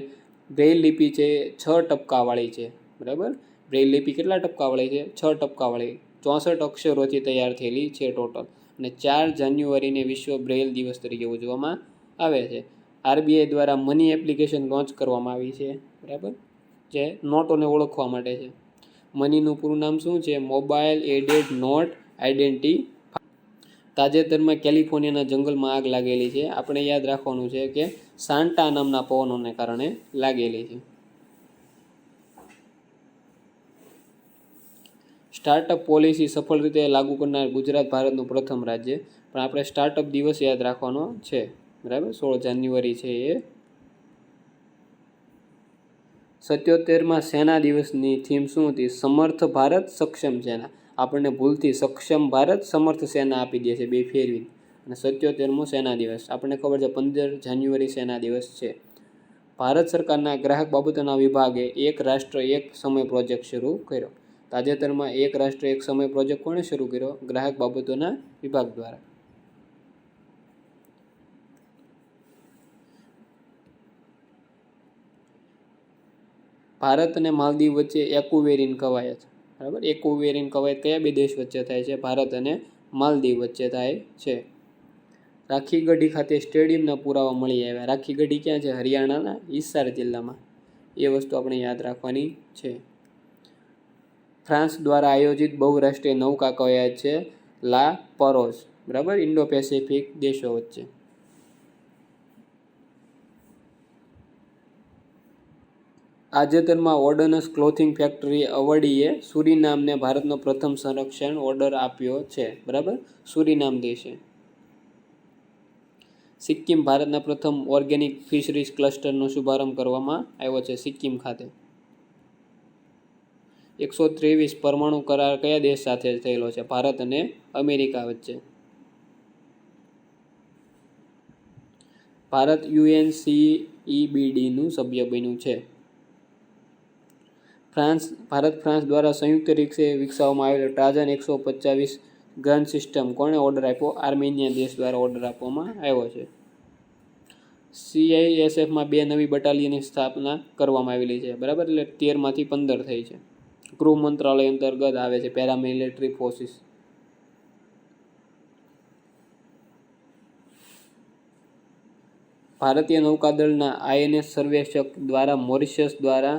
બ્રેઇલ લિપિ છે 6 ટપકાવાળી છે. બરાબર, બ્રેઇલ લિપિ કેટલા ટપકાવાળી છે? 6 ટપકાવાળી. 64 અક્ષરોથી તૈયાર થયેલી છે ટોટલ. અને 4 જાન્યુઆરીને વિશ્વ બ્રેઇલ દિવસ તરીકે ઉજવવામાં આવે છે. આરબીઆઈ દ્વારા મની એપ્લિકેશન લોન્ચ કરવામાં આવી છે. બરાબર, જે નોટોને ઓળખવા માટે છે. મનીનું પૂરું નામ શું છે? Mobile aided note identity. તાજેતરમાં કેલિફોર્નિયાના જંગલમાં આગ લાગેલી છે. આપણે યાદ રાખવાનું છે કે સાન્ટા નામના પવનોને કારણે લાગેલી છે. સ્ટાર્ટઅપ પોલિસી સફળ રીતે લાગુ કરનાર ગુજરાત ભારતનું પ્રથમ રાજ્ય. પણ આપણે સ્ટાર્ટઅપ દિવસ યાદ રાખવાનો છે. બરાબર, 16 જાન્યુઆરી છે એ. 77માં સેના દિવસની થીમ શું હતી? સમર્થ ભારત, સક્ષમ સેના. આપણને ભૂલથી સક્ષમ ભારત, સમર્થ સેના આપી દે છે, બે ફેરવી. અને 77મો સેના દિવસ. આપણને ખબર છે 15 જાન્યુઆરી સેના દિવસ છે. ભારત સરકારના ગ્રાહક બાબતોના વિભાગે એક રાષ્ટ્ર એક સમય પ્રોજેક્ટ શરૂ કર્યો. તાજેતરમાં એક રાષ્ટ્ર એક સમય પ્રોજેક્ટ કોણે શરૂ કર્યો? ગ્રાહક બાબતોના વિભાગ દ્વારા. ભારત અને માલદીવ વચ્ચે એક્યુવેરિન કવાયત. બરાબર, એક્યુવેરિન કવાયત કયા બે દેશ વચ્ચે થાય છે? ભારત અને માલદીવ વચ્ચે થાય છે. રાખીગઢી ખાતે સ્ટેડિયમના પુરાવા મળી આવ્યા. રાખીગઢી ક્યાં છે? હરિયાણાના હિસાર જિલ્લામાં. એ વસ્તુ આપણે યાદ રાખવાની છે. ફ્રાન્સ દ્વારા આયોજિત બહુરાષ્ટ્રીય નૌકા કવાયત છે લા પરોઝ. બરાબર, ઇન્ડો પેસિફિક દેશો વચ્ચે. તાજેતરમાં ઓર્ડનન્સ ક્લોથિંગ ફેક્ટરી અવડીએ સુરીનામને ભારતનો પ્રથમ સંરક્ષણ ઓર્ડર આપ્યો છે. બરાબર, સુરીનામ દેશે. સિક્કિમ ભારતના પ્રથમ ઓર્ગેનિક ફિશરીઝ ક્લસ્ટરનો શુભારંભ કરવામાં આવ્યો છે સિક્કિમ ખાતે. 123 પરમાણુ કરાર કયા દેશ સાથે થયેલો છે? ભારત અને અમેરિકા વચ્ચે. ભારત યુએનસીઈબીડીનું સભ્ય બન્યું છે. ભારત ફ્રાન્સ દ્વારા સંયુક્ત રીતે વિકસાવવામાં આવેલ ટ્રાજન 125 ગન સિસ્ટમ કોણે ઓર્ડર આપ્યો? આર્મેનિયા દેશ દ્વારા ઓર્ડર આપવામાં આવ્યો છે. સીઆઈએસએફમાં 2 નવી બટાલિયનની સ્થાપના કરવામાં આવેલી છે. બરાબર, એટલે 13માંથી 15 થઈ છે. ગૃહ મંત્રાલય અંતર્ગત આવે છે પેરામિલિટરી ફોર્સિસ. ભારતીય નૌકાદળના આઈએનએસ સર્વેક્ષક દ્વારા મોરિશિયસ દ્વારા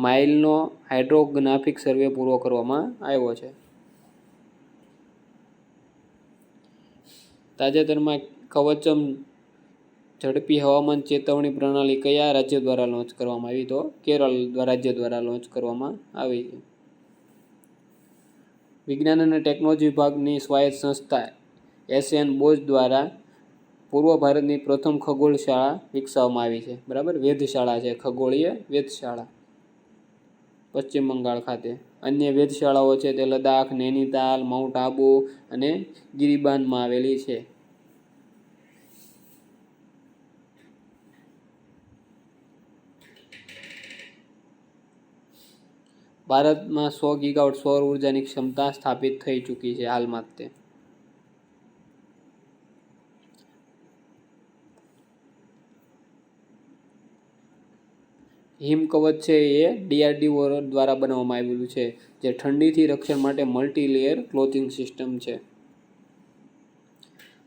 માઇલનો હાઇડ્રોગ્રાફિક સર્વે પૂરો કરવામાં આવ્યો છે. તાજેતરમાં કવચમ ઝડપી હવામાન ચેતવણી પ્રણાલી કયા રાજ્ય દ્વારા લોન્ચ કરવામાં આવી? તો કેરળ રાજ્ય દ્વારા લોન્ચ કરવામાં આવી છે. વિજ્ઞાન અને ટેકનોલોજી વિભાગની સ્વાયત્ત સંસ્થા એસએન બોઝ દ્વારા પૂર્વ ભારતની પ્રથમ ખગોળશાળા વિકસાવવામાં આવી છે. બરાબર, વેધશાળા છે, ખગોળીય વેધશાળા, પશ્ચિમ બંગાળ ખાતે. અન્ય વેધશાળાઓ છે તે લદ્દાખ, નૈનીતાલ, માઉન્ટ આબુ અને ગિરિબાનમાં આવેલી છે. ભારતમાં 100 ગીગાવોટ સૌર ઉર્જાની ક્ષમતા સ્થાપિત થઈ ચૂકી છે હાલમાં જ તે. હિમકવચ છે એ DRDO દ્વારા બનાવવામાં આવેલું છે, જે ઠંડીથી રક્ષણ માટે મલ્ટી લેયર ક્લોથિંગ સિસ્ટમ છે.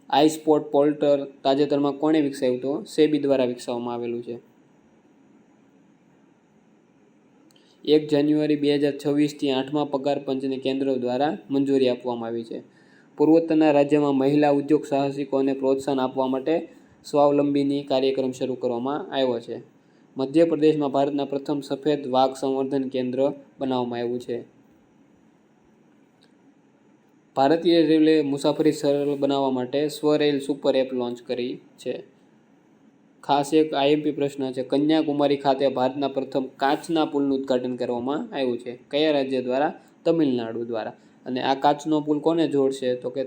આઈ સ્પોટ પોલ્ટર તાજેતરમાં કોણે વિકસાવ્યું? તો સેબી દ્વારા વિકસાવવામાં આવેલું છે. 1 જાન્યુઆરી 2026થી 8મા પગાર પંચને કેન્દ્ર દ્વારા મંજૂરી આપવામાં આવી છે. પૂર્વોત્તરના રાજ્યમાં મહિલા ઉદ્યોગ સાહસિકોને પ્રોત્સાહન આપવા માટે સ્વાવલંબીની કાર્યક્રમ શરૂ કરવામાં આવ્યો છે. મધ્યપ્રદેશમાં ભારતના પ્રથમ સફેદ વાઘ સંવર્ધન કેન્દ્ર બનાવવામાં આવ્યું છે. ભારતીય રેલવે મુસાફરી સરળ બનાવવા માટે સ્વરેલ સુપર એપ લોન્ચ કરી છે. ખાસ એક આઈએમપી પ્રશ્ન છે. કન્યાકુમારી ખાતે ભારતના પ્રથમ કાચના પુલનું ઉદ્ઘાટન કરવામાં આવ્યું છે. કયા રાજ્ય દ્વારા? તમિલનાડુ દ્વારા. અને આ કાચનો પુલ કોને જોડશે? તો કે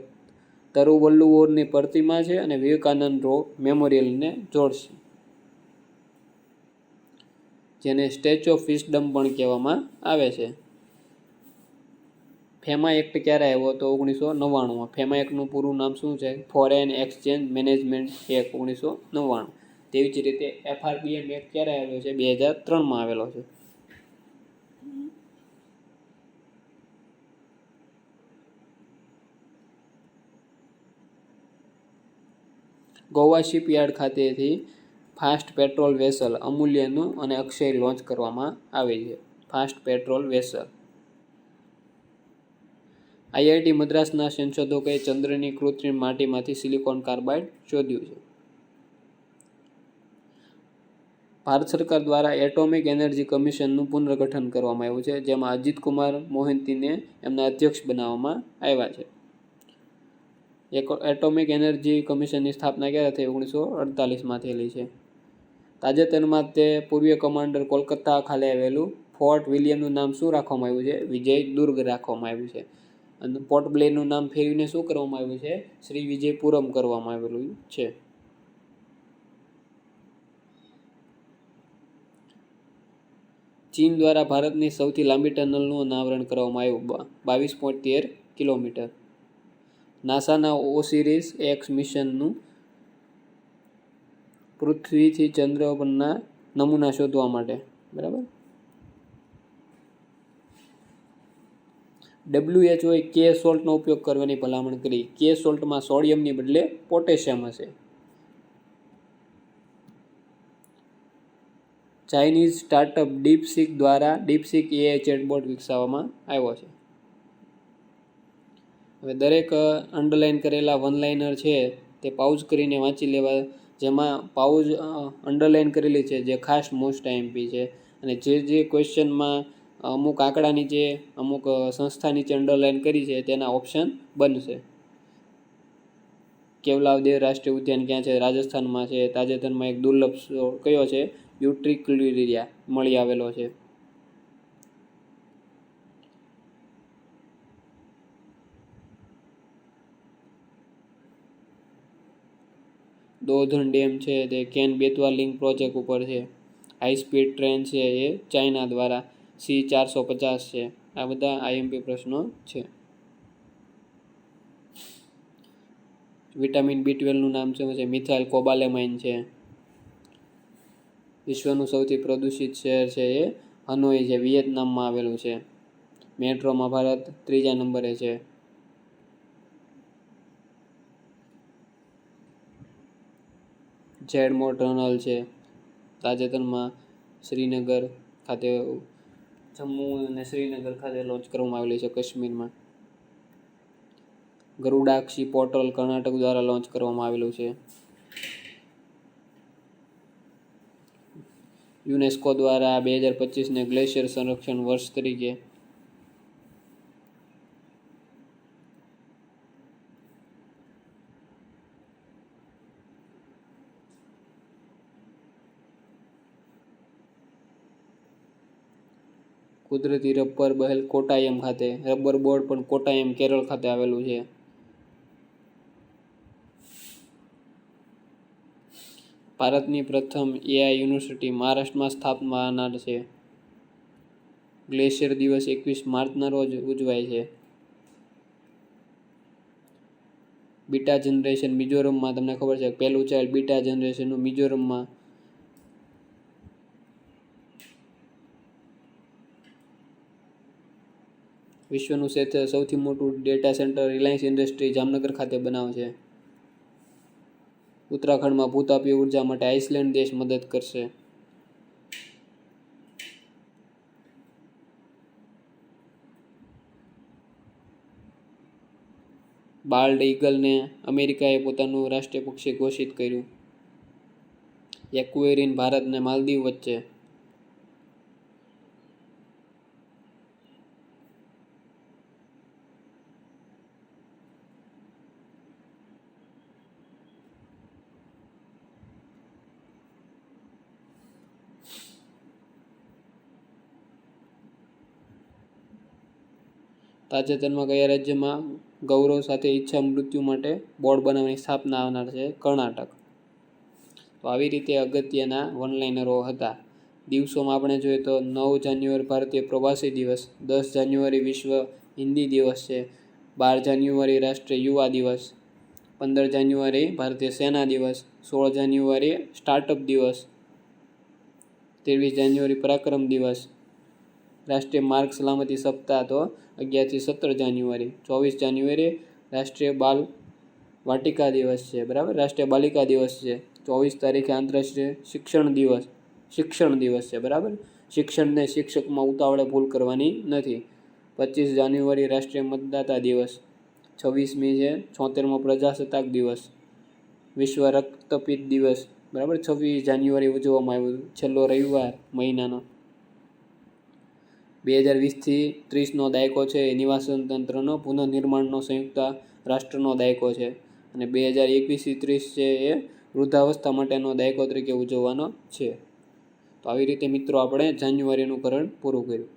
તરુવલ્લુવરની પ્રતિમા છે અને વિવેકાનંદ રો મેમોરિયલને જોડશે, જેને સ્ટેચ્યુ ઓફ વિઝડમ પણ કહેવામાં આવે છે. ફેમા એક્ટ ક્યારે આવ્યો? તો 1999માં. ફેમા એક્ટનું પૂરું નામ શું છે? Foreign exchange management act 1999. તેવી જ રીતે FRBM એક્ટ ક્યારે આવ્યો છે? 2003માં આવેલો છે. ગોવા શિપયાર્ડ ખાતેથી ફાસ્ટ પેટ્રોલ વેસલ અમૂલ્યનું અને અક્ષય લોન્ચ કરવામાં આવી છે. Fast petrol vessel. IIT મદ્રાસના સંશોધકોએ ચંદ્રની કૃત્રિમ માટીમાંથી સિલિકોન કાર્બાઇડ શોધ્યું છે. ભારત સરકાર દ્વારા એટોમિક એનર્જી કમિશનનું પુનર્ગઠન કરવામાં આવ્યું છે, જેમાં અજીત કુમાર મોહંતીને એમના અધ્યક્ષ બનાવવામાં આવ્યા છે. એટોમિક એનર્જી કમિશનની સ્થાપના ક્યારે થઈ? 1948માં થયેલી છે. તાજેતરમાં તે પૂર્વીય કમાન્ડર કોલકાતા ખાતે આવેલું ફોર્ટ વિલિયમનું નામ શું રાખવામાં આવ્યું છે? વિજય દુર્ગ રાખવામાં આવ્યું છે. અને પોર્ટ બ્લેરનું નામ ફેરવીને શું કરવામાં આવ્યું છે? શ્રી વિજયપુરમ કરવામાં આવેલું છે. ચીન દ્વારા ભારતની સૌથી લાંબી ટનલનું અનાવરણ કરવામાં આવ્યું, 22.13 કિલોમીટર. નાસાના ઓસિરિસ એક્સ મિશનનું પૃથ્વીથી ચંદ્ર પરના નમૂના શોધવા માટે, બરાબર. WHO કે સોલ્ટનો ઉપયોગ કરવાની ભલામણ કરી. કે સોલ્ટમાં સોડિયમની બદલે પોટેશિયમ હશે. ચાઇનીઝ સ્ટાર્ટઅપ ડીપસીક દ્વારા ડીપસીક AI ચેટબોટ વિકસાવવામાં આવ્યો છે. હવે દરેક અંડરલાઇન કરેલા વનલાઇનર છે તે પાઉઝ કરીને વાંચી લેવા, જેમાં પાઉઝ અંડરલાઇન કરેલી છે જે ખાસ મોસ્ટ આઈએમપી છે, અને જે ક્વેશ્ચનમાં અમુક આંકડા નીચે અમુક સંસ્થા નીચે અંડરલાઇન કરી છે તેના ઓપ્શન બનશે. કેવલાદેવ રાષ્ટ્રીય ઉદ્યાન ક્યાં છે? રાજસ્થાનમાં છે. તાજેતરમાં એક દુર્લભ કયો છે? યુટ્રિક્યુલિરિયા મળી આવેલો છે. દોધન ડેમ છે તે કેન બેતવા લિંક પ્રોજેક્ટ ઉપર છે. હાઈ સ્પીડ ટ્રેન છે એ ચાઇના દ્વારા C450 છે. આ બધા આઈએમપી પ્રશ્નો છે. વિટામિન B12નું નામ શું છે? મિથાઇલ કોબાલેમાઇન છે. વિશ્વનું સૌથી પ્રદૂષિત શહેર છે એ હનોઈ છે, વિયેતનામમાં આવેલું છે. મેટ્રોમાં ભારત 3જા નંબરે છે. ઝેડમોર ટનલ છે. તાજેતરમાં શ્રીનગર ખાતે, જમ્મુ અને શ્રીનગર ખાતે લોન્ચ કરવામાં આવેલી છે કાશ્મીરમાં. ગરુડાક્ષી પોર્ટલ કર્ણાટક દ્વારા લોન્ચ કરવામાં આવેલું છે. યુનેસ્કો દ્વારા 2025ને ગ્લેશિયર સંરક્ષણ વર્ષ તરીકે કુદરતી રબર બહેલ કોટાયમ ખાતે. રબર બોર્ડ પણ કોટાયમ કેરળ ખાતે આવેલું છે. ભારતની પ્રથમ AI યુનિવર્સિટી મહારાષ્ટ્રમાં સ્થાપનાર છે. ગ્લેશિયર દિવસ 21 માર્ચના રોજ ઉજવાય છે. બીટા જનરેશન મિઝોરમમાં તમને ખબર છે પહેલું ચાઇલ્ડ બીટા જનરેશનનું મિઝોરમમાં. વિશ્વનું સૌથી મોટું data centre Reliance industry Jamnagar ખાતે બનાવે છે. ઉત્તરાખંડમાં ભૂતાપીય ઉર્જા માટે આઇસલેન્ડ દેશ મદદ કરશે. બાલ્ડ ઈગલને અમેરિકાએ પોતાનું રાષ્ટ્રીય પક્ષી ઘોષિત કર્યું. એક્વેરિન ભારત અને માલદીવ વચ્ચે. તાજેતરમાં કયા રાજ્યમાં ગૌરવ સાથે ઈચ્છા મૃત્યુ માટે બોર્ડ બનાવવાની સ્થાપના આવનાર છે? કર્ણાટક. તો આવી રીતે અગત્યના વનલાઇનરો હતા. દિવસોમાં આપણે જોઈએ તો 9 જાન્યુઆરી ભારતીય પ્રવાસી દિવસ, 10 જાન્યુઆરી વિશ્વ હિન્દી દિવસ છે, 12 જાન્યુઆરી રાષ્ટ્રીય યુવા દિવસ, 15 જાન્યુઆરી ભારતીય સેના દિવસ, 16 જાન્યુઆરી સ્ટાર્ટઅપ દિવસ, 23 જાન્યુઆરી પરાક્રમ દિવસ, રાષ્ટ્રીય માર્ગ સલામતી સપ્તાહ તો 11 થી 17 જાન્યુઆરી, 24 જાન્યુઆરી રાષ્ટ્રીય બાલ વાટિકા દિવસ છે, બરાબર, રાષ્ટ્રીય બાલિકા દિવસ છે, 24 તારીખે આંતરરાષ્ટ્રીય શિક્ષણ દિવસ છે, બરાબર. શિક્ષણને શિક્ષકમાં ઉતાવળે ભૂલ કરવાની નથી. 25 જાન્યુઆરી રાષ્ટ્રીય મતદાતા દિવસ, 26મી છે 76મો પ્રજાસત્તાક દિવસ, વિશ્વ રક્તપિત્ત દિવસ, બરાબર, 26 જાન્યુઆરી ઉજવવામાં આવ્યું, છેલ્લો રવિવાર મહિનાનો. 2020થી 30નો દાયકો છે એ નિવાસન તંત્રનો પુનઃનિર્માણનો સંયુક્ત રાષ્ટ્રનો દાયકો છે, અને 2021થી 30 છે એ વૃદ્ધાવસ્થા માટેનો દાયકો તરીકે ઉજવવાનો છે. તો આવી રીતે મિત્રો આપણે જાન્યુઆરીનું કરણ પૂરું કર્યું.